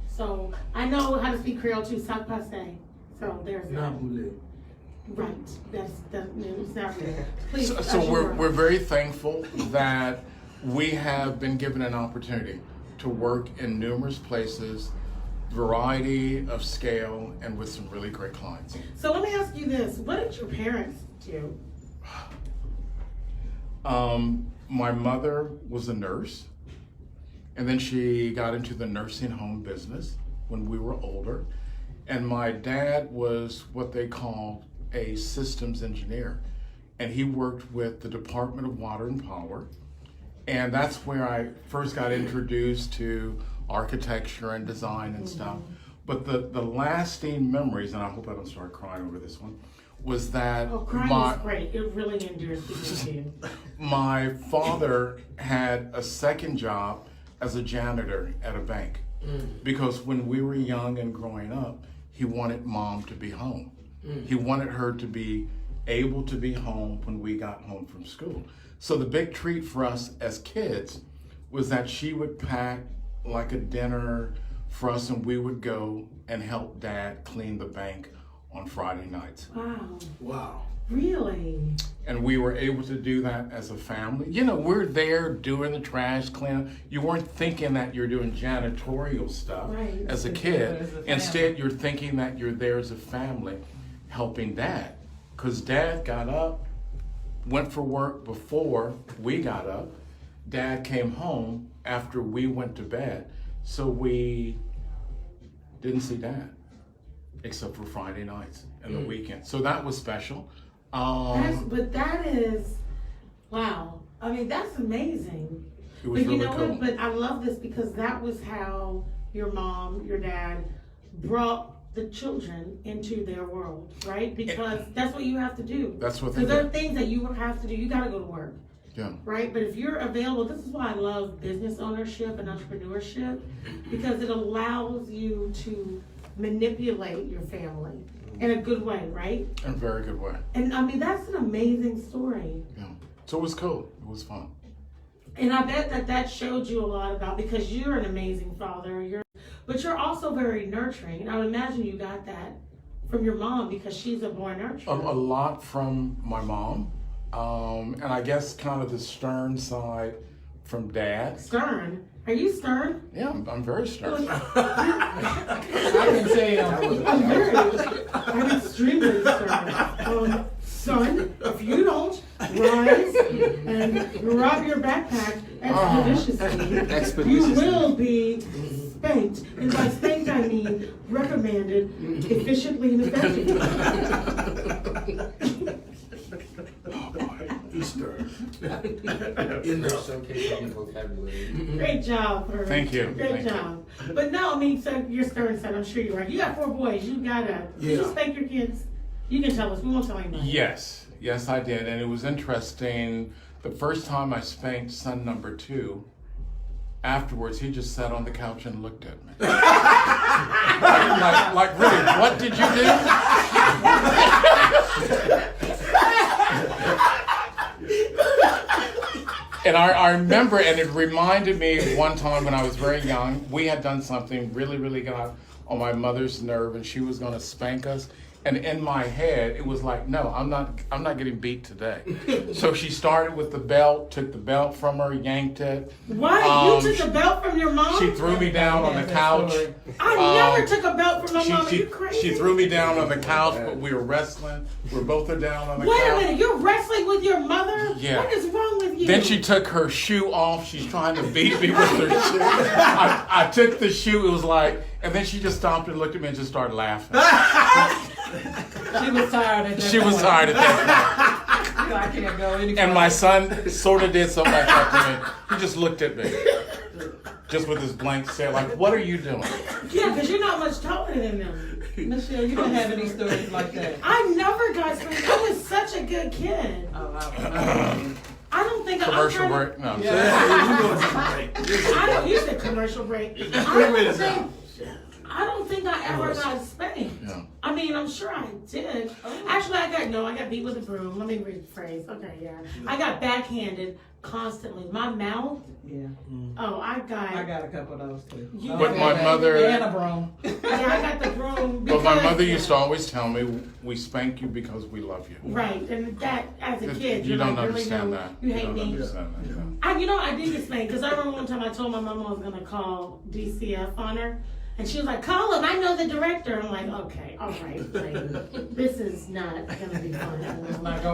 So I know how to speak Creole too, South Passe. So there's that. Right, that's not real. Please, So we're very thankful that we have been given an opportunity to work in numerous places, variety of scale, and with some really great clients. So let me ask you this, what did your parents do? My mother was a nurse, and then she got into the nursing home business when we were older. And my dad was what they call a systems engineer, and he worked with the Department of Water and Power. And that's where I first got introduced to architecture and design and stuff. But the lasting memories, and I hope I don't start crying over this one, was that crying is great. It really endures speaking to you. My father had a second job as a janitor at a bank, because when we were young and growing up, he wanted mom to be home. He wanted her to be able to be home when we got home from school. So the big treat for us as kids was that she would pack like a dinner for us, and we would go and help dad clean the bank on Friday nights. Wow. Really? And we were able to do that as a family. You know, we're there doing the trash cleanup. You weren't thinking that you're doing janitorial stuff as a kid. Instead, you're thinking that you're there as a family helping dad. Because dad got up, went for work before we got up. Dad came home after we went to bed. So we didn't see dad, except for Friday nights and the weekend. So that was special. But that is, wow. I mean, that's amazing. It was but you really know cool. what? But I love this because that was how your mom, your dad brought the children into their world, right? Because that's what you have to do. That's what they Because there do. are things that you have to do. You got to go to work. Yeah. Right? But if you're available, this is why I love business ownership and entrepreneurship, because it allows you to manipulate your family in a good way, right? In a very good way. And I mean, that's an amazing story. Yeah. So it was cool. It was fun. And I bet that showed you a lot about, because you're an amazing father, but you're also very nurturing. And I would imagine you got that from your mom, because she's a born nurturer. A lot from my mom. And I guess kind of the stern side from Dad. Stern? Are you stern? Yeah, I'm very stern. I can say I'm extremely stern. Son, if you don't rise and rub your backpack expeditiously, you will be spanked. And by spanked, I mean reprimanded efficiently and effectively. Oh boy, Easter. In the showcasing vocabulary. Great job, Herman. Thank you. Great job. But no, I mean, so you're stern, son. I'm sure you are. You got 4 boys. You gotta. Yeah. Did you spank your kids? You can tell us. We won't tell anybody. Yes, I did. And it was interesting. The first time I spanked son number 2, afterwards he just sat on the couch and looked at me. like really, what did you do? And I remember, and it reminded me of one time when I was very young, we had done something really got on my mother's nerve, and she was going to spank us. And in my head, it was like, no, I'm not getting beat today. So she started with the belt, took the belt from her, yanked it. What? You took the belt from your mom? She threw me down on the couch. I never took a belt from my mom. Are you crazy? She threw me down on the couch, but we were wrestling. We both are down on the couch. Wait a minute, you're wrestling with your mother? Yeah. What is wrong with you? Then she took her shoe off. She's trying to beat me with her shoe. I took the shoe. It was like, and then she just stopped and looked at me and just started laughing. She was tired at that She was point. tired at that You know, I can't go any point. And my son sort of did something like that to me. He just looked at me, just with his blank stare, like, what are you doing? Yeah, because you're not much taller than them. Michelle, you don't have any stories like that. I never got spanked. I was such a good kid. I don't think Commercial break? No, I'm I don't use a commercial break. I don't think I ever got spanked. Yeah. I mean, I'm sure I did. Actually, I got beat with a broom. Let me rephrase. Okay, yeah. I got backhanded constantly. My mouth. Yeah. Oh, I got a couple of those too. But my mother. And a broom. Yeah, I got the broom. But my mother used to always tell me, we spank you because we love you. Right, and that, as a kid, You you're don't like, understand really, that. You hate don't me. understand that. Yeah. I did get spanked, because I remember one time I told my mom I was going to call DCF on her. And she was like, call him, I know the director. I'm like, okay, all right, like, this is not going to be fun.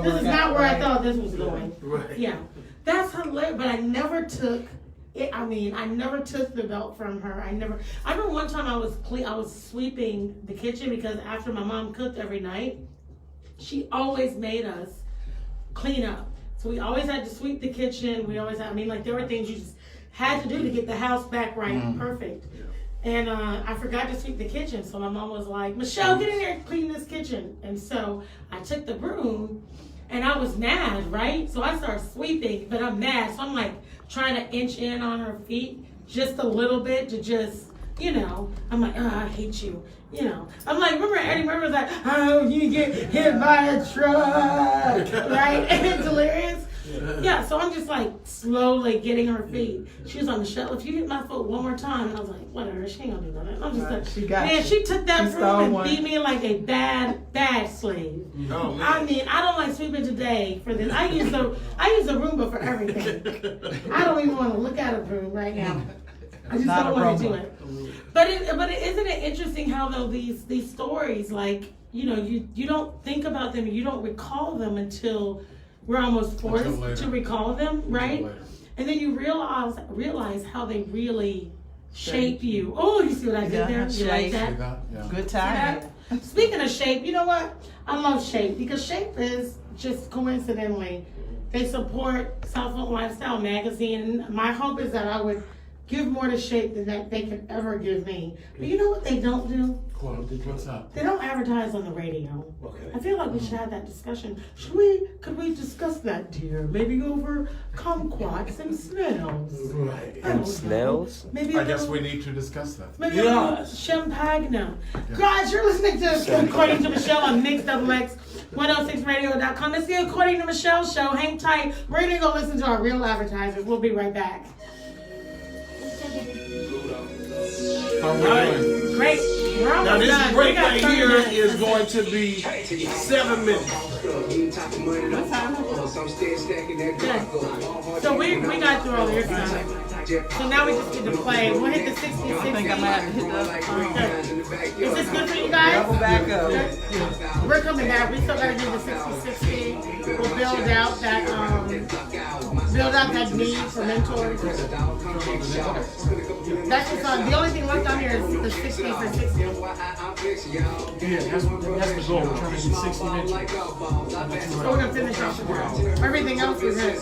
This is not where I thought this was going. Right. Yeah, that's hilarious, but I never took it. I mean, I never took the belt from her. I remember one time I was sweeping the kitchen, because after my mom cooked every night, she always made us clean up. So we always had to sweep the kitchen. There were things you just had to do to get the house back right, perfect. And I forgot to sweep the kitchen, so my mom was like, Michelle, get in there and clean this kitchen. And so I took the broom, and I was mad, right? So I started sweeping, but I'm mad. So I'm like trying to inch in on her feet just a little bit to just, I'm like, oh, I hate you. I'm like, remember Eddie Murphy was like, oh, you get hit by a truck, right? And it's hilarious. Yeah, so I'm just like slowly getting her feet. She was like, Michelle, if you hit my foot one more time, and I was like, whatever, she ain't gonna do nothing. I'm just like, she took that broom and beat me like a bad slave. Oh, I mean, I don't like sweeping today for this. I use a Roomba for everything. I don't even want to look at a broom right now. I just don't want to do it. But isn't it interesting how though these stories, like, you don't think about them, you don't recall them until we're almost forced to recall them, right? And then you realize how they really shape you. Oh, you see what I did there? You like that? Yeah. Good time. Speaking of shape, you know what? I love Shape, because Shape is just coincidentally, they support South Fulton Lifestyle magazine. My hope is that I would give more to Shape than that they can ever give me. But you know what they don't do? What's up? They don't advertise on the radio. Okay. I feel like we should have that discussion. Could we discuss that, dear? Maybe over kumquats and snails. Right. And snails? Maybe I guess we need to discuss that. maybe a little champagne. Guys, you're listening to According to Michelle on MixXX106radio.com. It's the According to Michelle show. Hang tight. We're going to go listen to our real advertisers. We'll be right back. How are we doing? Great. We're almost Now this done. break We got right 30 here minutes. is going to be 7 minutes. So we got through all your stuff. So now we just get to play. We'll hit the 60, 60. I think I might have to hit the Is this good for you guys? double back up. We're coming back. We still gotta do the 60-60. We'll build out that need for mentors. That's the song. The only thing left on here is the 60 for 60. Yeah, that's the goal. We're trying to do 60 minutes. So we're gonna finish off tomorrow. Everything else is it.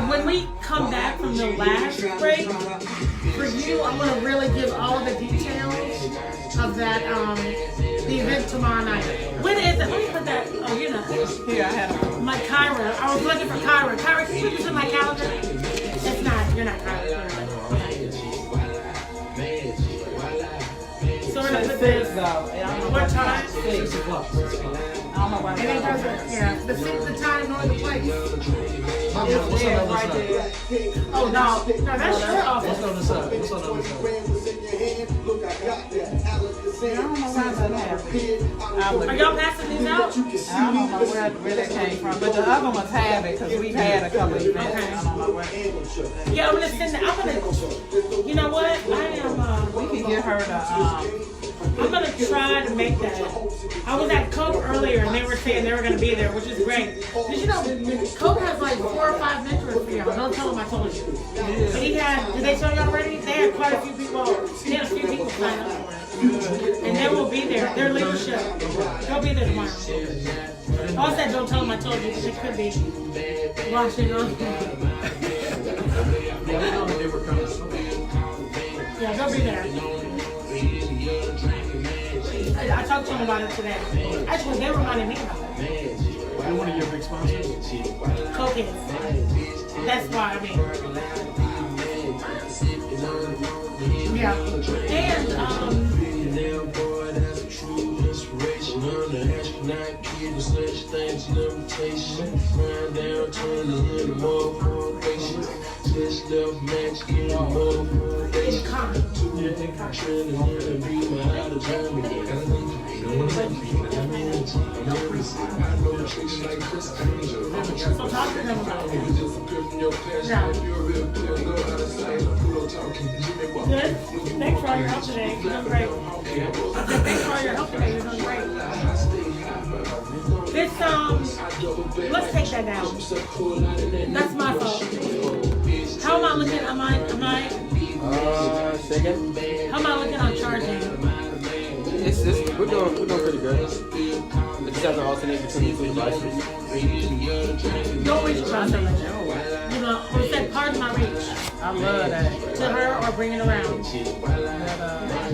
When we come back from the last break, for you, I'm gonna really give all the details of that the event tomorrow night. When is it? Let me put that. Oh, you know. Here, I had My Kyra. I was looking for Kyra. Kyra, can you put this in my calendar? It's not. You're not Kyra. So we're gonna put this. What time? 6 o'clock. I don't know why. And then there's the time nor the place. It's there, right there. Oh no, that's your office. What's on the side? What's on the other side? I don't know why that happened. Are y'all passing these out? I don't know where they came from, but the other ones have it because we've had a couple events. I don't know where. Yeah, I'm gonna send that. You know what? I am. We can get her to. I'm gonna try to make that. I was at Coke earlier and they were saying they were gonna be there, which is great. Did you know Coke has like 4 or 5 mentors for y'all? Don't tell them I told you. But he had. Did they tell you already? They had quite a few people. They had a few people sign up for it. And they will be there. Their leadership. They'll be there tomorrow. I said don't tell them I told you because it could be watching on. Yeah, they'll be there. I talked to them about it today. Actually, they reminded me about it. They're one of your big sponsors? Coke is. That's why, I mean. Yeah. And, so talk to them about it. Yeah. Good. Thanks for all your help today. You're doing great. Thanks for all your help today. You're doing great. This let's take that down. That's my fault. How am I looking? Am I? Second. How am I looking on charging? We're doing pretty good. It just has to alternate between the two devices. Don't reach across her. You know, or say, pardon my reach. I love that. To her or bring it around.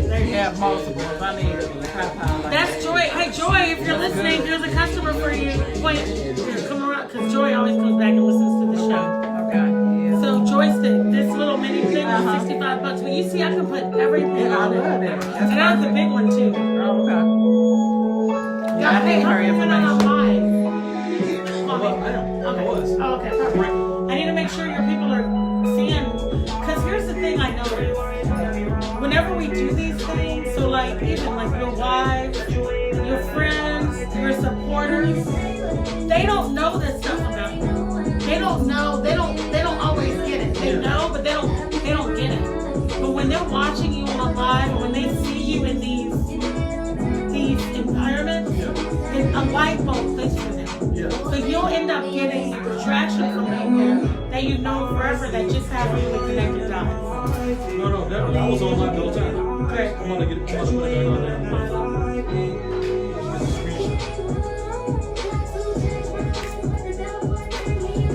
They have multiple. If I need a tripod like That's Joy. Hey, Joy, if you're listening, here's a customer for you. Wait, come around, because Joy always comes back and listens to the show. Okay, yeah. So, joystick, this little mini thing is $65. But you see, I can put everything on it. And that's a big one, too. Oh, okay. Yeah, I need her information. Oh, okay, perfect. I need to make sure your people are seeing, because here's the thing I noticed. Whenever we do these things, so like even like your wives, your friends, your supporters, they don't know this stuff about you. They don't know, they don't always get it. They know, but they don't get it. But when they're watching you on live, when they see you in these environments, it's a light bulb clicks for them. So you'll end up getting a attraction from people that you've known forever that just have really connected dots. No, definitely. I was on live the whole time. Great. I'm gonna get it on there.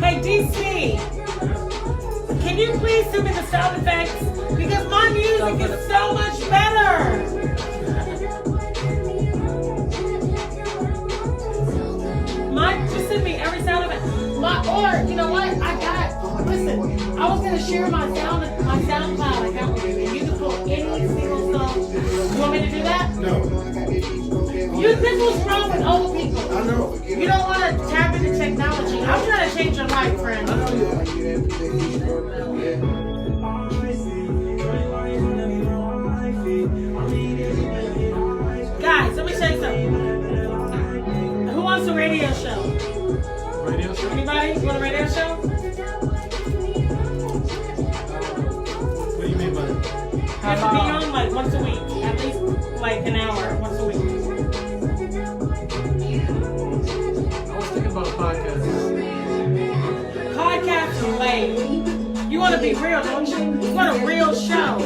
Hey, DC, can you please sound effects because my music is so much better. Just send me every sound effect. Or you know what? Listen, I was gonna share my SoundCloud account with you. You can pull any single song. You want me to do that? No. This was wrong with old people. I know. You don't want to tap into technology. I'm trying to change your life, friend. I know you are. Guys, let me say something. Who wants a radio show? Radio show? Anybody? You want a radio show? What do you mean by that? You have to be on like once a week. At least like an hour once a week. I was thinking about a podcast. Podcasts are lame. You want to be real, don't you? You want a real show.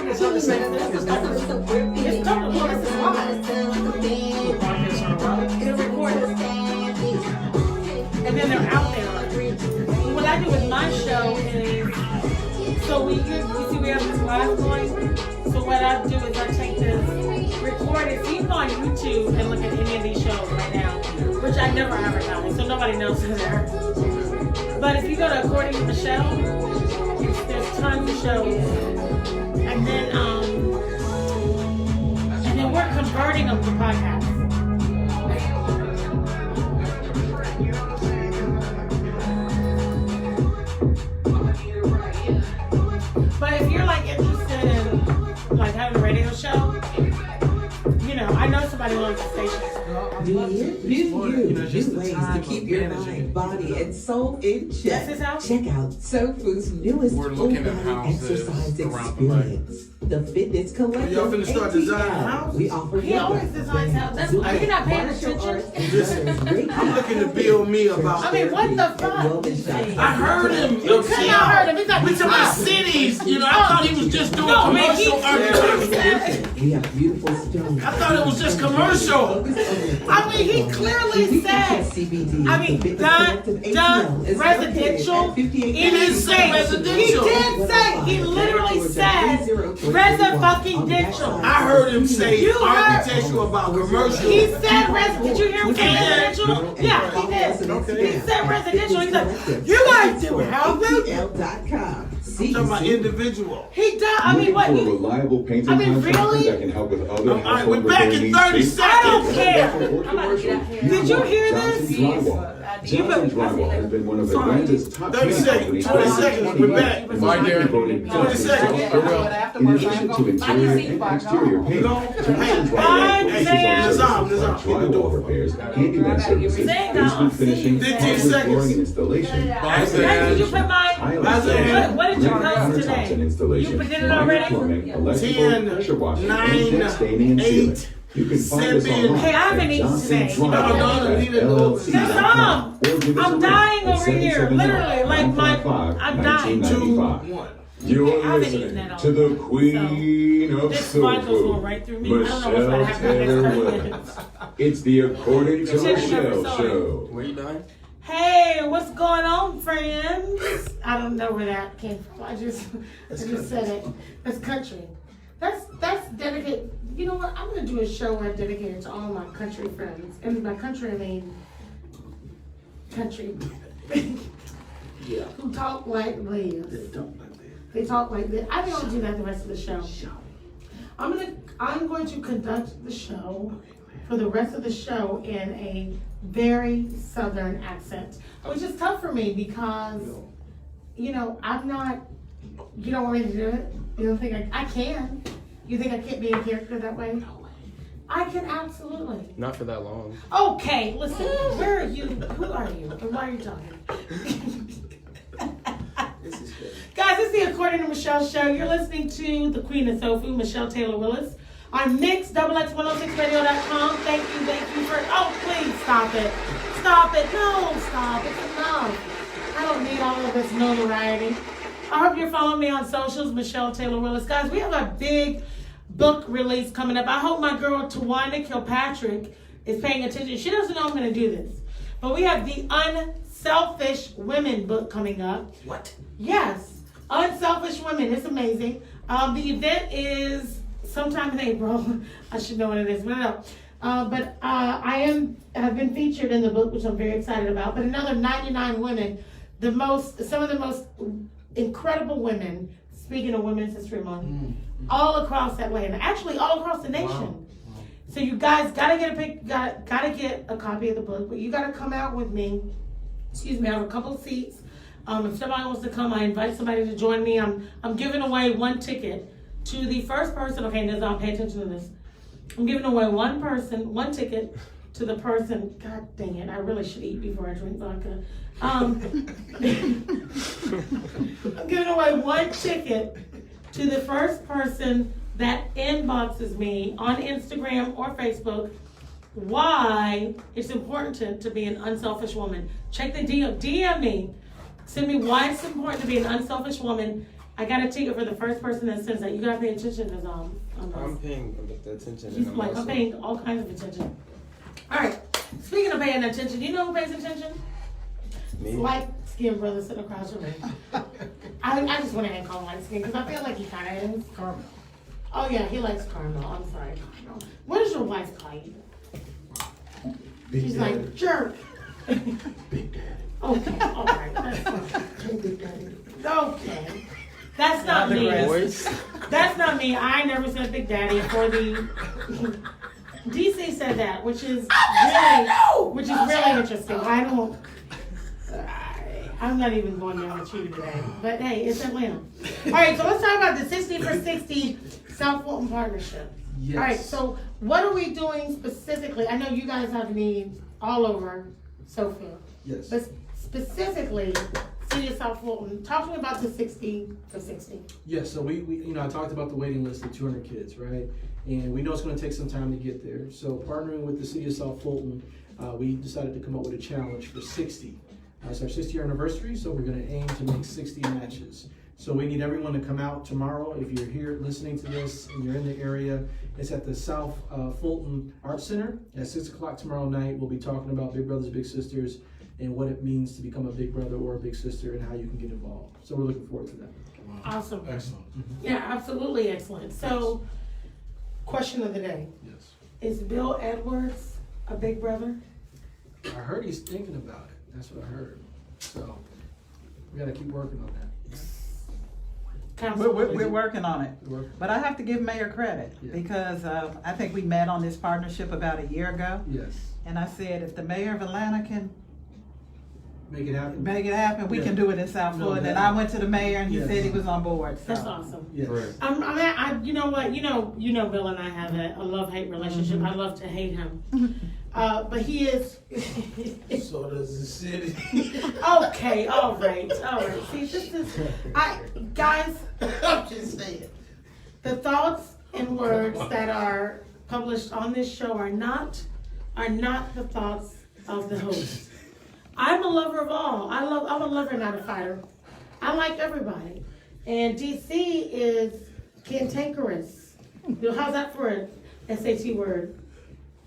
It's not the same thing. It's numbers. It's comfortable. This is live. Podcasts are live. They're recorded. And then they're out there. What I do with my show is, so you see we have this live going. So what I do is I take this recorded. So you can go on YouTube and look at any of these shows right now, which I never advertise, so nobody knows who they are. But if you go to According to Michelle, there's tons of shows. And then we're converting them to podcasts. But if you're like interested in like having a radio show, you know, I know somebody who owns the station. New ways to keep your mind, body, and soul in check. Check out SoFu's newest full body exercise experience. The Fitness Collective. Y'all finna start designing a house? We offer He always designs houses. Are you not paying attention? I'm looking to build me about. I mean, what the fuck? I heard him. You could not heard him. He's like, we talking about cities. You know, I thought he was just doing commercial architecture. We have beautiful stones. I thought it was just commercial. I mean, he clearly said, done residential. He didn't say residential. He did say, he literally said residential. I heard him say architectural about commercial. He said residential. Did you hear him say residential? Yeah, he did. He said residential. He's like, you guys do houses? I'm talking about individual. He does. I mean, what? Reliable painting contractor that can help with other all right, we're back in 30 seconds. I don't care. Did you hear this? Johnson Drywall has been one of Atlanta's top 30 seconds. 20 seconds. We're back. Bye, Darren. 20 seconds. In addition to interior and exterior paint, Johnson Drywall focuses on services like drywall repairs, handyman services, basement finishing, 15 flooring and installation, Did you put mine? What did you post today? You put it already? plumbing, electrical, 10, pressure washing, 9, paint, staining, and sealing. 8. You can find us 7. online Hey, I haven't eaten today. at johnsondrywall.LLC.com, or give us I'm a dying ring at over here. Literally, like I'm dying. 770-955-1995. You're listening to the Queen of This mic goes Soul, right through me. I don't know what's Michelle gonna happen Taylor next 30 Williams. minutes. It's the According to Check Michelle number, sorry. show. Where you dying? Hey, what's going on, friends? I don't know where that came from. I just said it. That's country. That's dedicated. You know what? I'm gonna do a show where I dedicate it to all my country friends. And by country, I mean country. Yeah. Who talk like this. They talk like this. I don't do that the rest of the show. I'm going to conduct the show for the rest of the show in a very southern accent, which is tough for me because, you know, I'm not. You don't want me to do it? You don't think I can? You think I can't be a character that way? I can absolutely. Not for that long. Okay, listen. Where are you? Who are you? And why are you talking? Guys, it's the According to Michelle show. You're listening to the Queen of SoFu, Michelle Taylor Willis, on MixXX106Radio.com. Thank you for. Oh, please stop it. Stop it. No, stop. It's enough. I don't need all of this notoriety. I hope you're following me on socials, Michelle Taylor Willis. Guys, we have a big book release coming up. I hope my girl Tawana Kilpatrick is paying attention. She doesn't know I'm going to do this. But we have The Unselfish Women book coming up. What? Yes, Unselfish Women. It's amazing. The event is sometime in April. I should know what it is, but no. But I have been featured in the book, which I'm very excited about. But another 99 women, some of the most incredible women. Speaking of Women's History Month, all across Atlanta, actually all across the nation. Wow. So you guys gotta get a copy of the book, but you gotta come out with me. Excuse me, I have a couple of seats. If somebody wants to come, I invite somebody to join me. I'm giving away one ticket to the first person. Okay, Nizam, pay attention to this. I'm giving away one ticket to the person. God dang it, I really should eat before I drink vodka. I'm giving away one ticket to the first person that inboxes me on Instagram or Facebook why it's important to be an unselfish woman. Check the DM me. Send me why it's important to be an unselfish woman. I got a ticket for the first person that says that. You gotta pay attention to I'm paying the attention. He's like, I'm paying all kinds of attention. All right. Speaking of paying attention, you know who pays attention? Me? Light skinned brother sitting across from me. I just went ahead and call him light skin because I feel like he kind of is. Carmel. Oh yeah, he likes caramel. I'm sorry, Carmel. What does your wife call you? She's like jerk. Big Daddy. Okay, all right. That's fine. Big Daddy. Okay. That's not me. That's not me. I never said Big Daddy for the DC said that, which is really interesting. I'm not even going down with you today. But hey, it's Atlanta. All right, so let's talk about the 60 for 60 South Fulton partnership. Yes. All right, so what are we doing specifically? I know you guys have needs all over SoFu. Yes. But specifically, City of South Fulton, talk to me about the 60 for 60. Yes, so we I talked about the waiting list of 200 kids, right? And we know it's going to take some time to get there. So partnering with the City of South Fulton, we decided to come up with a challenge for 60. It's our 60th anniversary, so we're going to aim to make 60 matches. So we need everyone to come out tomorrow. If you're here listening to this and you're in the area, it's at the South Fulton Arts Center at 6 o'clock tomorrow night. We'll be talking about Big Brothers, Big Sisters, and what it means to become a big brother or a big sister and how you can get involved. So we're looking forward to that. Wow. Awesome. Excellent. Yeah, absolutely excellent. So, question of the day. Yes. Is Bill Edwards a big brother? I heard he's thinking about it. That's what I heard. So we got to keep working on that. We're working on it. But I have to give Mayor credit because I think we met on this partnership about a year ago. Yes. And I said, if the mayor of Atlanta can make it happen, we can do it in South Fulton. And I went to the mayor and he said he was on board. So. That's awesome. Yes. You know what? You know, Bill and I have a love-hate relationship. I love to hate him. But he is. So does the city. Okay, all right. See, this is, guys. I'm just saying. The thoughts and words that are published on this show are not the thoughts of the host. I'm a lover of all. I'm a lover, not a fighter. I like everybody. And DC is cantankerous. How's that for an SAT word?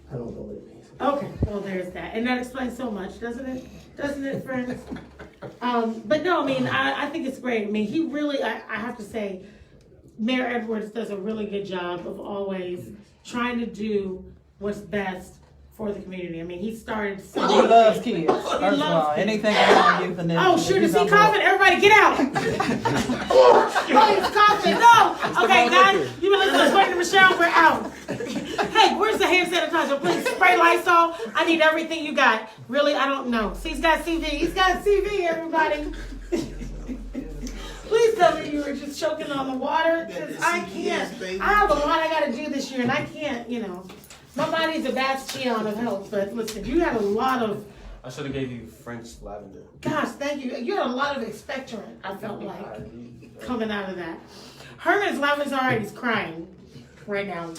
I don't know what it means. Okay, well there's that. And that explains so much, doesn't it? Doesn't it, friends? But no, I mean, I think it's great. I mean, he really, I have to say, Mayor Edwards does a really good job of always trying to do what's best for the community. I mean, he started so He loves kids. First of all, anything around youth and then. Oh, shoot, is he coughing? Everybody get out! Oh, he's coughing. No! Okay, guys, you been listening to Courtney Michelle, we're out. Hey, where's the hand sanitizer? Please spray Lysol. I need everything you got. Really, I don't know. See, he's got CV. He's got CV, everybody. Please tell me you were just choking on the water, because I can't. I have a lot I got to do this year, and I can't, My body's a bastion of health, but listen, you had a lot of... I should have gave you French lavender. Gosh, thank you. You had a lot of expectorant, I felt like, coming out of that. Herman's laughing already. He's crying right now.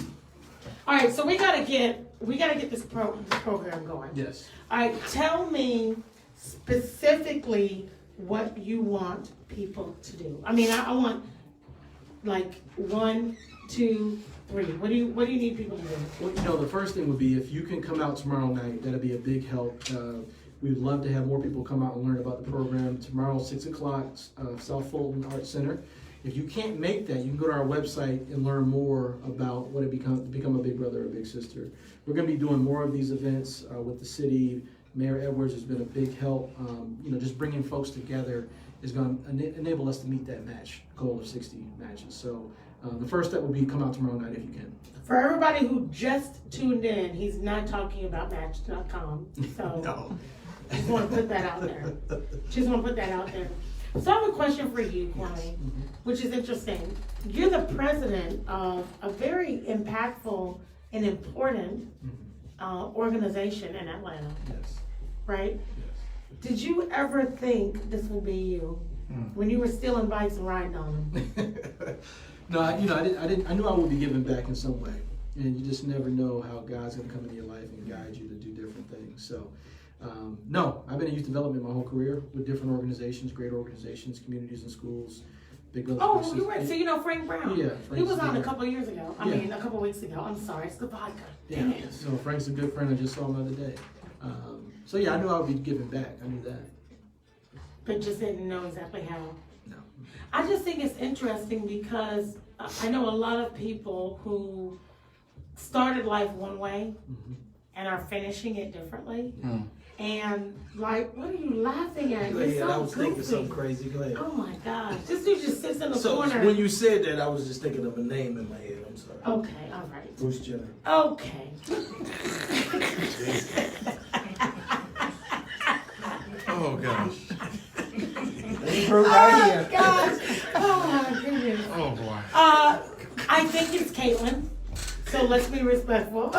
All right, so we gotta get this program going. Yes. All right, tell me specifically what you want people to do. I mean, I want like 1, 2, 3. What do you need people to do? Well, the first thing would be if you can come out tomorrow night, that'd be a big help. We would love to have more people come out and learn about the program. Tomorrow, 6 o'clock, South Fulton Arts Center. If you can't make that, you can go to our website and learn more about what it becomes to become a big brother or big sister. We're going to be doing more of these events with the city. Mayor Edwards has been a big help. Just bringing folks together is going to enable us to meet that goal of 60 matches. So the first step would be come out tomorrow night if you can. For everybody who just tuned in, he's not talking about Match.com. So No. just want to put that out there. So I have a question for you, Kwame, which is interesting. You're the president of a very impactful and important organization in Atlanta. Yes. Right? Did you ever think this would be you when you were stealing bikes and riding on them? No, I didn't. I knew I would be giving back in some way, and you just never know how God's going to come into your life and guide you to do different things. So, no, I've been in youth development my whole career with different organizations, great organizations, communities and schools. Big brothers. Oh, you're right. So you know Frank Brown? Yeah, he was on a couple years ago. A couple weeks ago. I'm sorry, it's the vodka. Yeah. So Frank's a good friend. I just saw him the other day. So yeah, I knew I would be giving back. I knew that. But just didn't know exactly how. No. I just think it's interesting because I know a lot of people who started life one way and are finishing it differently. And like, what are you laughing at? You're so I was thinking goofy. something crazy. Go ahead. Oh my gosh. This dude just sits in the So corner. when you said that, I was just thinking of a name in my head. I'm sorry. Okay, all right. Bruce Jenner. Okay. Oh gosh. Right here. Gosh. Oh my goodness. Oh boy. I think it's Caitlin. So let's be respectful.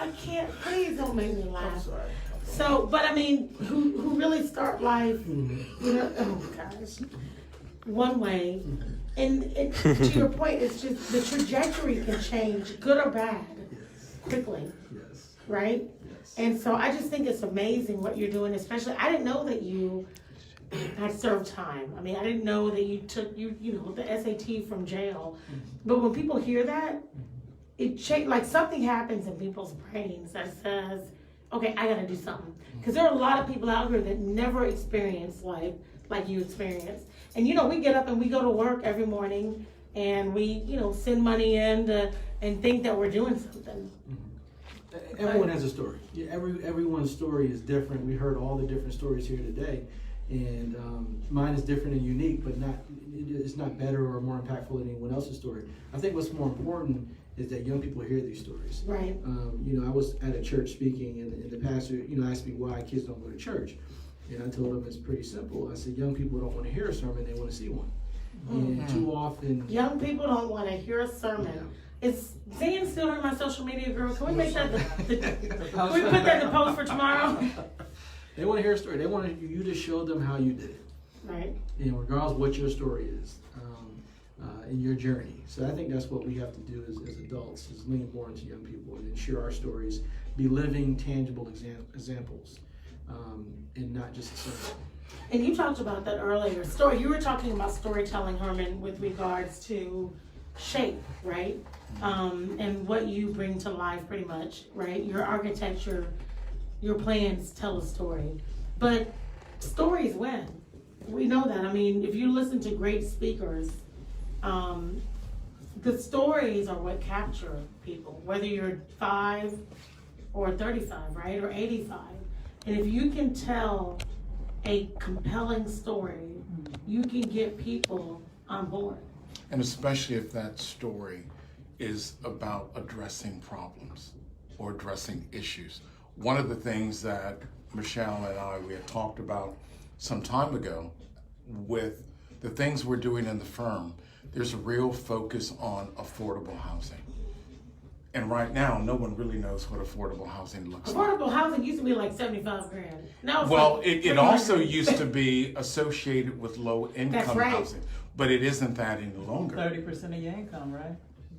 I can't. Please don't make me laugh. I'm sorry. So, but I mean, who really start life, oh gosh, one way. And to your point, it's just the trajectory can change, good or bad, quickly. Yes. Right? Yes. And so I just think it's amazing what you're doing, especially, I didn't know that you had served time. I mean, I didn't know that you took, the SAT from jail. But when people hear that, it like something happens in people's brains that says, okay, I gotta do something. Because there are a lot of people out here that never experience life like you experienced. And we get up and we go to work every morning and we, send money in and think that we're doing something. Everyone has a story. Yeah, everyone's story is different. We heard all the different stories here today, and mine is different and unique, but it's not better or more impactful than anyone else's story. I think what's more important is that young people hear these stories. Right. I was at a church speaking, and the pastor, asked me why kids don't go to church, and I told him it's pretty simple. I said, young people don't want to hear a sermon; they want to see one. And too often, young people don't want to hear a sermon. Is Zan still on my social media, girl? Can we make that can we put that in the post for tomorrow? They want to hear a story. They want you to show them how you did it. Right. And regardless of what your story is, in your journey. So I think that's what we have to do as adults, is lean more into young people and ensure our stories be living, tangible examples, and not just a sermon. And you talked about that earlier. You were talking about storytelling, Herman, with regards to shape, right? And what you bring to life, pretty much, right? Your architecture, your plans tell a story. But stories win. We know that. I mean, if you listen to great speakers, the stories are what capture people, whether you're 5 or 35, right? Or 85. And if you can tell a compelling story, you can get people on board. And especially if that story is about addressing problems or addressing issues. One of the things that Michelle and we had talked about some time ago with the things we're doing in the firm, there's a real focus on affordable housing. And right now, no one really knows what affordable housing looks like. Affordable housing used to be like 75 grand. Now it's well, like it also used to be associated with low income right. housing, but it isn't that any longer. 30% of your income, right?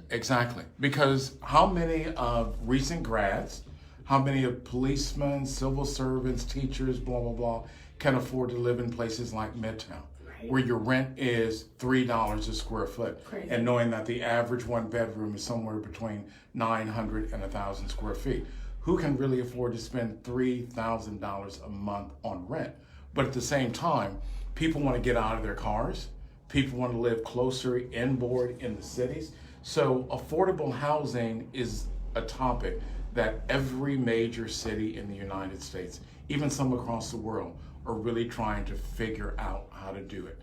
Exactly, because how many of recent grads, how many of policemen, civil servants, teachers, blah, blah, blah, can afford to live in places like Midtown? Right. where your rent is $3 a square foot. Crazy. And knowing that the average one bedroom is somewhere between 900 and 1,000 square feet. Who can really afford to spend $3,000 a month on rent? But at the same time, people want to get out of their cars. People want to live closer inboard in the cities. So affordable housing is a topic that every major city in the United States, even some across the world, are really trying to figure out how to do it.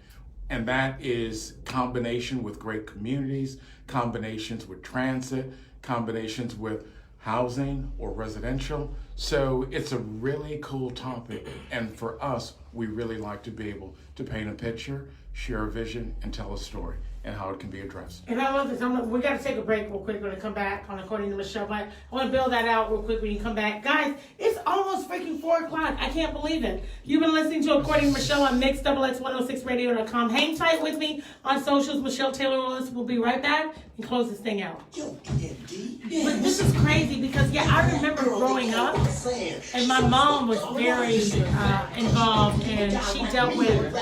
And that is combination with great communities, combinations with transit, combinations with housing or residential. So it's a really cool topic. And for us, we really like to be able to paint a picture, share a vision, and tell a story and how it can be addressed. And I love this. We got to take a break real quick when we come back on According to Michelle. But I want to build that out real quick when you come back. Guys, it's almost freaking 4 o'clock. I can't believe it. You've been listening to According to Michelle on MixXX106Radio.com. Hang tight with me on socials. Michelle Taylor Willis will be right back and close this thing out. But this is crazy because, I remember growing up and my mom was very involved and she dealt with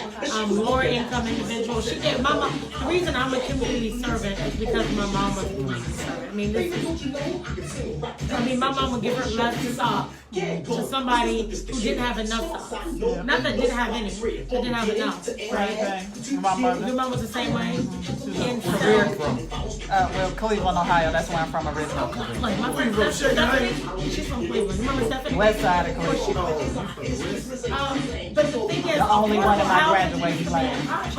lower income individuals. She did. My mom, the reason I'm a community servant is because my mom was a community servant. My mom would give her left socks to somebody who didn't have enough socks. Not that didn't have any, but didn't have enough. Right? Your mom was the same way. And Well, Cleveland, Ohio. That's where I'm from originally. my friend Stephanie, she's from Cleveland. Remember Stephanie? West side of Cleveland. But the thing is, The only one in my graduating class.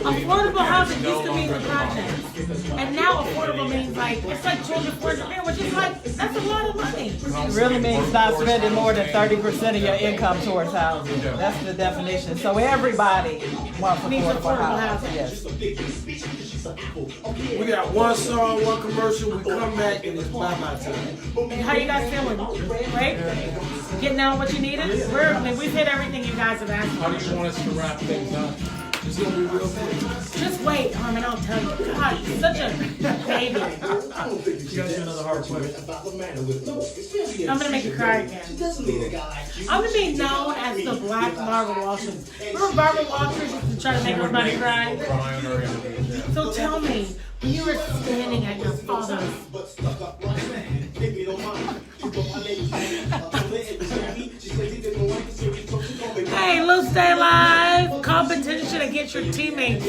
Affordable housing used to be the project. And now affordable means it's like $200, which is that's a lot of money. It really means not spending more than 30% of your income towards housing. That's the definition. So everybody wants affordable housing. Yes. We got one song, one commercial. We come back and it's bye-bye time. How you guys feeling? Right? Getting out what you needed? We've hit everything you guys have asked for. How do you want us to wrap things up? It's gonna be real quick. Just wait, Herman, I'll tell you. God, you're such a baby. You gotta do another hard question. I'm gonna make you cry again. I'm gonna be known as the Black Barbara Walters. Remember Barbara Walters used to try to make everybody cry? So tell me, when you were standing at your father's Hey, Lil Stay Alive competition against your teammates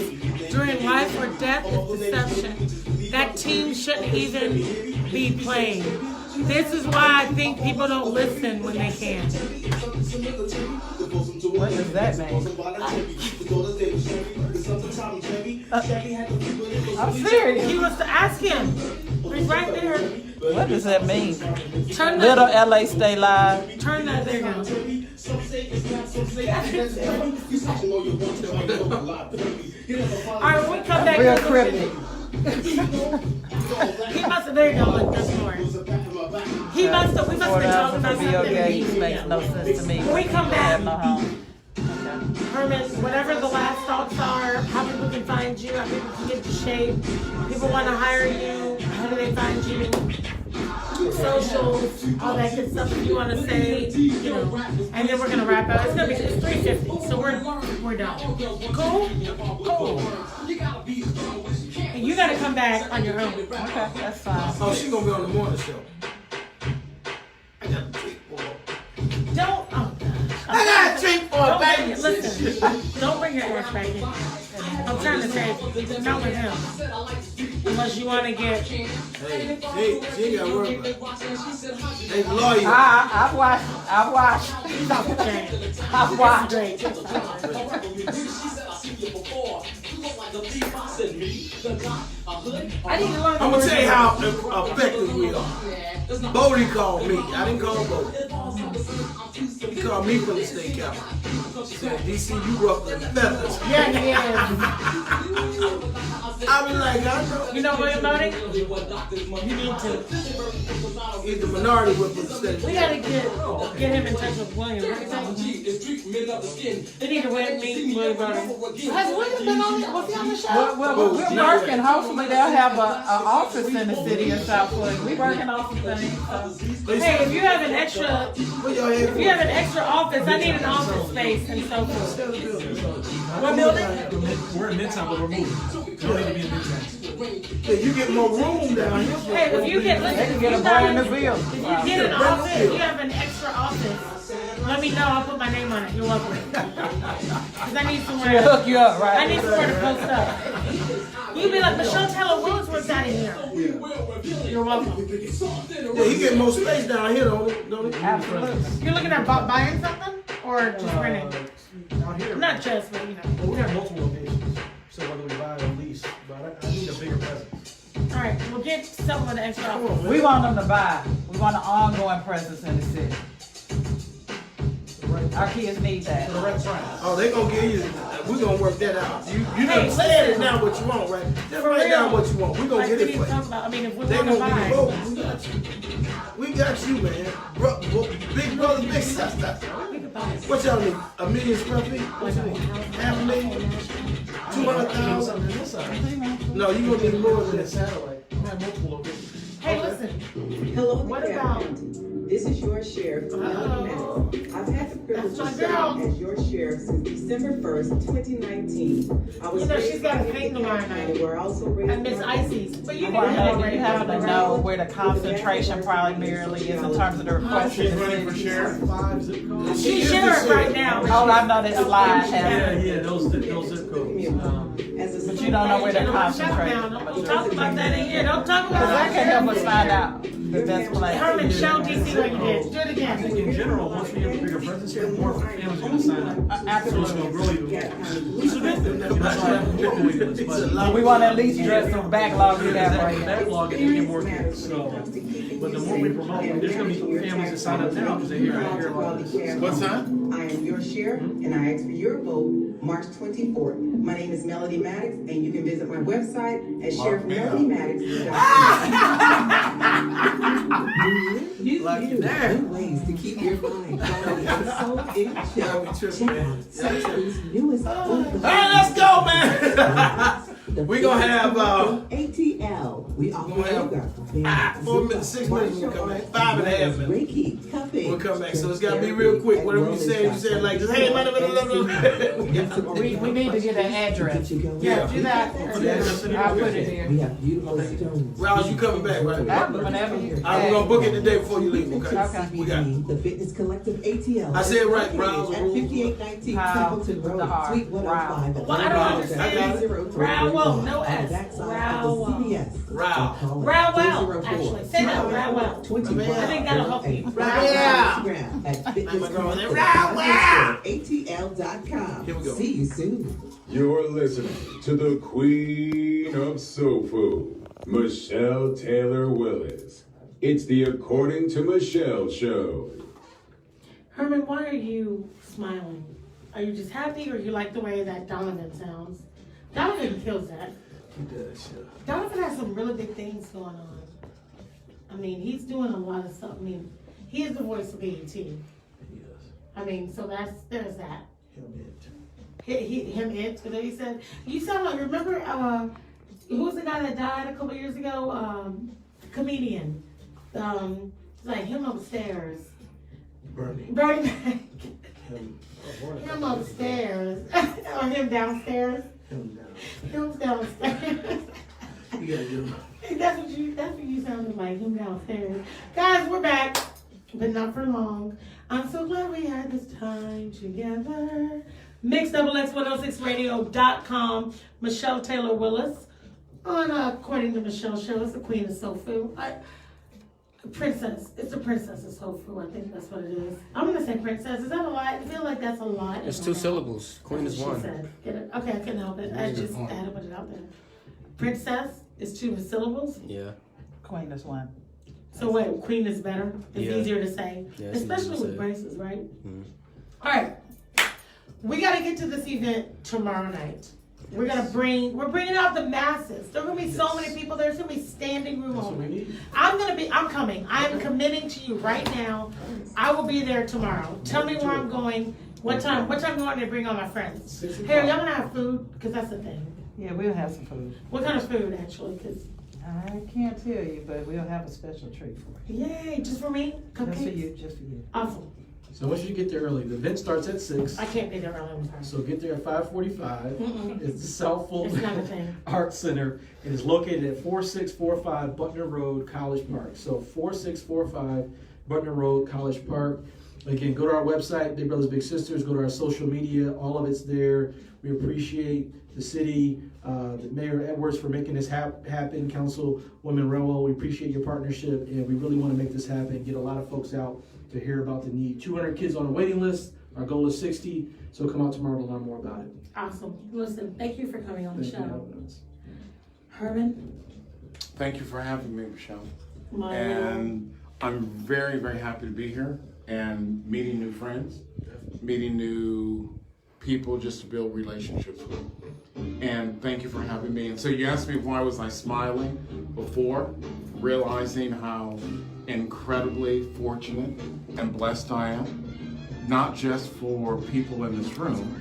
during life or death is deception. That team shouldn't even be playing. This is why I think people don't listen when they can. What does that mean? I'm serious. He was to ask him. He's right there. What does that mean? Turn Little LA Stay Live. Turn that there now. Alright, when we come back. Real cryptic. He must have, there you go, look, that's more. We must have been talking about Bill something. Gates makes no sense to me. When we come back, No home. Herman, whatever the last thoughts are, how people can find you, how people can get into shape, people want to hire you, how do they find you? Socials, all that good stuff if you want to say, and then we're gonna wrap up. It's 3:50, so we're done. Cool? Cool. And you gotta come back on your own. Okay, that's fine. Oh, she's gonna be on the morning show. I got a treat for her. Don't. Oh, I got a treat for her, baby. Listen, don't bring your ass back in. I'm trying to say, not with him. Unless you want to get. Hey, she got work. Hey, lawyer. I've watched. I've watched. I need to learn. I'm gonna tell you how effective we are. Bodie called me. I didn't call Bodie. He called me from the state capitol. He said, DC, you ruffling feathers. Yeah, he is. I was like, I know. You know William Bodie? You need to. He's the minority whip of the state. We gotta get him in touch with William. They need to meet William Bodie. Has William been on? Was he on the show? Well, we're working. Hopefully, they'll have an office in the city of Southwood. We're working on some things. So. Hey, if you have an extra office, I need an office space. space in SoFu. What building? We're in Midtown, but we're moving. We don't need to be in Midtown. Yeah, you get more room down here. Hey, if you get, listen, They can get a brand new bill. if you get an office, you have an extra office, let me know, I'll put my name on it, you're welcome. Cause I need somewhere. She'll hook you up, right? I need somewhere to post up. You be like, Michelle Taylor Willis works out in here. You're welcome. Yeah, he get more space down here, don't he? Absolutely. You're looking at buying something or just renting? Out here. Not just, but you know. Well, we have multiple locations, so whether we buy or lease, but I need a bigger presence. All right, we'll get something with an extra office. We want them to buy. We want an ongoing presence in the city. Our kids need that. For the right price. Oh, they gonna give you. We're gonna work that out. You Hey, done said listen. it down what you want, right? Just For write down real. what you want. We're gonna Like, get we it need for to you. talk about, I mean, if we They want to gonna give buy. you both. We got you, man. Big brother, big sister. What y'all need? $1 million square feet? What you need? $500,000? 200,000? No, you gonna need more than that. Satellite. We have multiple locations. Hey, listen, Hello, what about, This is your sheriff, Melody Maddox. I've had the privilege That's of my girl. serving as your sheriff since December 1st, 2019. I was You know, she's raised got by a paint Indian tomorrow family night. where I also raised and Miss my Icy's, but you I can want have to know, already you happen to know where the concentration primarily is in terms of the requests. She's running for sheriff. 5 zip codes. She's sheriff right now. Oh, I know that slide Yeah, has. yeah, those zip codes. But you don't know where the Don't concentration. talk about that in here, don't talk about Because that can help that. us find out the best place. Herman, show DC what you did, do it I think again. in general, once we have a bigger presence here, more families are going to sign up. Absolutely. So it's going to really, it's a good thing. That's why I have more waiting list. But We want to at least address the backlog we have right now. backlog and then get more kids. So, but the more we promote, there's going to be families that sign up now because they hear about this. What time? I am your sheriff, and I ask for your vote March 24th. My name is Melody Maddox, and you can visit my website at sheriffmelodymaddox.com. New ways to keep your mind going and so in check out SoFu's newest Hey, let's go, man. We gonna have ATL. We offer yoga, 4 minutes, 6 minutes. We'll come back. 5.5 minutes. Reiki, cupping. We'll come back. So it's gotta be real quick. Whatever you said like just hey, man. We need to get an address. Yeah, do that. I'll put it here. We have beautiful stones. Rouse, you coming back, right? Whenever you. I'm gonna book it the day before you leave, okay? Okay. We got it. The Fitness Collective ATL. I said it right, Rouse. At 5819 Templeton Road, Suite 105. Well, I don't understand. Rowell, no S. Rowell. Rouse. Rowell, actually. Say that, Rowell. I think that'll help you. ATL.com. Here we go. See you soon. You're listening to the Queen of SoFu, Michelle Taylor Willis. It's the According to Michelle show. Herman, why are you smiling? Are you just happy or you like the way that Donovan sounds? Donovan kills that. He does, yeah. Donovan has some really big things going on. I mean, he's doing a lot of stuff. I mean, he is the voice of BET. He is. I mean, so there's that. Him it. Him it. So he said, you sound like, remember, who was the guy that died a couple years ago? Comedian. It's like him upstairs. Bernie. Bernie Mac. Him Upstairs. Or him downstairs. Him down. Him downstairs. You gotta get him. That's what you sounded like, him downstairs. Guys, we're back, but not for long. I'm so glad we had this time together. MixXX106radio.com. Michelle Taylor Willis on According to Michelle show. It's the Queen of SoFu. Princess. It's the Princess of SoFu. I think that's what it is. I'm gonna say princess. Is that a lie? I feel like that's a lie. It's 2 syllables. Queen is She 1. said, get it? Okay, I can help it. I just had to put it out there. Princess is 2 syllables. Yeah. Queen is 1. So wait, queen is better. It's Yeah. easier to say, Yeah, it's especially easier to with say. braces, right? Mhm. All right, we got to get to this event tomorrow night. We're bringing out the masses. There are gonna be so many people. There's gonna be standing room only. I'm coming. I'm committing to you right now. I will be there tomorrow. Tell me where I'm going. What time do you want me to bring all my friends? Hey, are y'all gonna have food? Because that's the thing. Yeah, we'll have some food. What kind of food, actually? Because I can't tell you, but we'll have a special treat for you. yay, just for me? Just for Cupcakes? you, just for you. Awesome. So once you get there early, the event starts at 6. I can't be there early, I'm sorry. So get there at 5:45. It's the South Fulton It's not a thing. Arts Center. It is located at 4645 Butner Road, College Park. So 4645 Butner Road, College Park. Again, go to our website, Big Brothers Big Sisters. Go to our social media. All of it's there. We appreciate the city, the Mayor Edwards for making this happen. Councilwoman Rowell, we appreciate your partnership, and we really want to make this happen. Get a lot of folks out to hear about the need. 200 kids on the waiting list. Our goal is 60. So come out tomorrow to learn more about it. Awesome. Listen, thank you for coming on the Thank you for show. having us. Herman? Thank you for having me, Michelle. My And I'm very, very happy to be here and meeting new friends, meeting new people just to build relationships with. And thank you for having me. And so you asked me why was I smiling before, realizing how incredibly fortunate and blessed I am, not just for people in this room,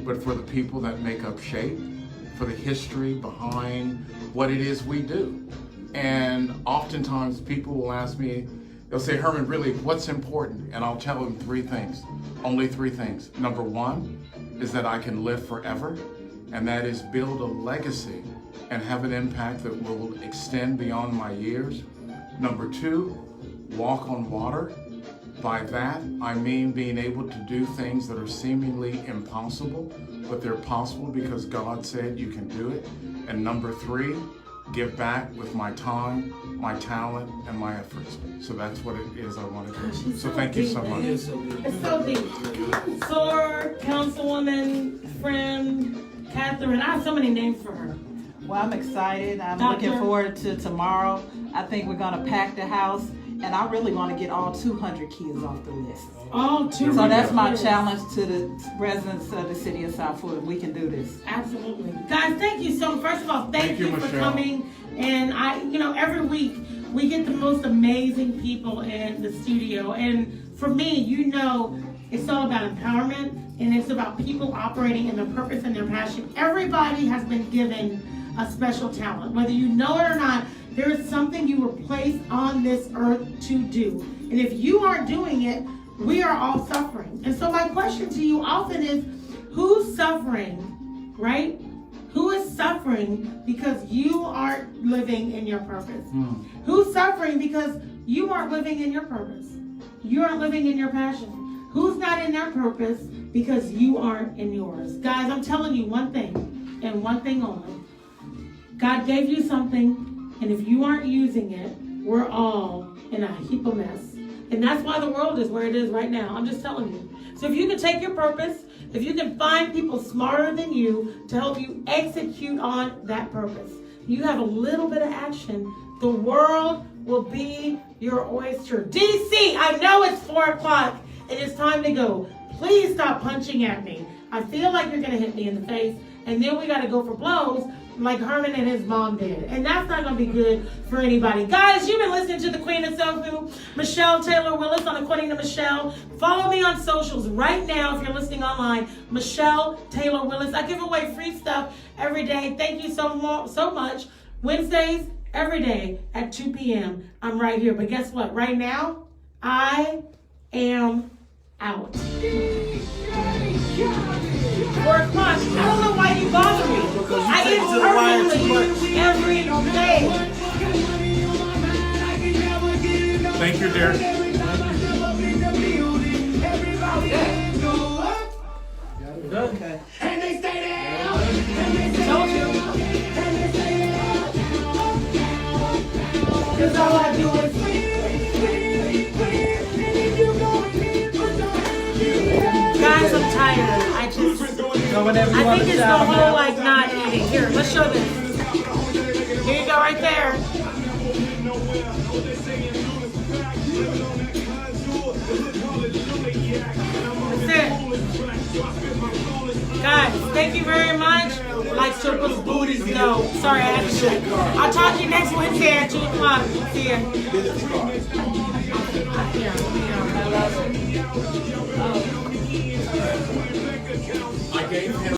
but for the people that make up SHAPE, for the history behind what it is we do. And oftentimes people will ask me, they'll say, Herman, really, what's important? And I'll tell them 3 things, only 3 things. Number 1 is that I can live forever, and that is build a legacy and have an impact that will extend beyond my years. Number 2, walk on water. By that, I mean being able to do things that are seemingly impossible, but they're possible because God said you can do it. And number 3, give back with my time, my talent, and my efforts. So that's what it is I want to do. So thank you so much. It's so deep. Sore, Councilwoman, friend, Catherine. I have so many names for her. Well, I'm excited. I'm Doctor. looking forward to tomorrow. I think we're going to pack the house, and I really want to get all 200 kids off the list. All 200. So that's my challenge to the residents of the city of South Fulton. We can do this. Absolutely. Guys, thank you so much. First of all, thank you for Michelle. coming. And every week we get the most amazing people in the studio. And for me, it's all about empowerment, and it's about people operating in their purpose and their passion. Everybody has been given a special talent. Whether you know it or not, there is something you were placed on this earth to do. And if you aren't doing it, we are all suffering. And so my question to you often is, who's suffering, right? Who is suffering because you aren't living in your purpose? Who's suffering because you aren't living in your purpose? You aren't living in your passion. Who's not in their purpose because you aren't in yours? Guys, I'm telling you one thing, and one thing only. God gave you something, and if you aren't using it, we're all in a heap of mess. And that's why the world is where it is right now. I'm just telling you. So if you can take your purpose, if you can find people smarter than you to help you execute on that purpose, you have a little bit of action, the world will be your oyster. DC, I know it's 4 o'clock and it's time to go. Please stop punching at me. I feel like you're gonna hit me in the face, and then we gotta go for blows like Herman and his mom did. And that's not gonna be good for anybody. Guys, you've been listening to the Queen of SoFu, Michelle Taylor Willis on According to Michelle. Follow me on socials right now if you're listening online, Michelle Taylor Willis. I give away free stuff every day. Thank you so much. Wednesdays, every day at 2 p.m. I'm right here. But guess what? Right now, I am out. 4 o'clock. I don't know why you bother me. I get perfectly every day. Thank you, Derek. Okay. And they stay there. Told you. Cause all I do is guys, I'm tired. I think it's the whole like not eating. Here, let's show this. Here you go right there. That's it. Guys, thank you very much. Like Circle's booties though. Sorry, I had to shit. I'll talk to you next Wednesday at 2 o'clock. See ya. I gave him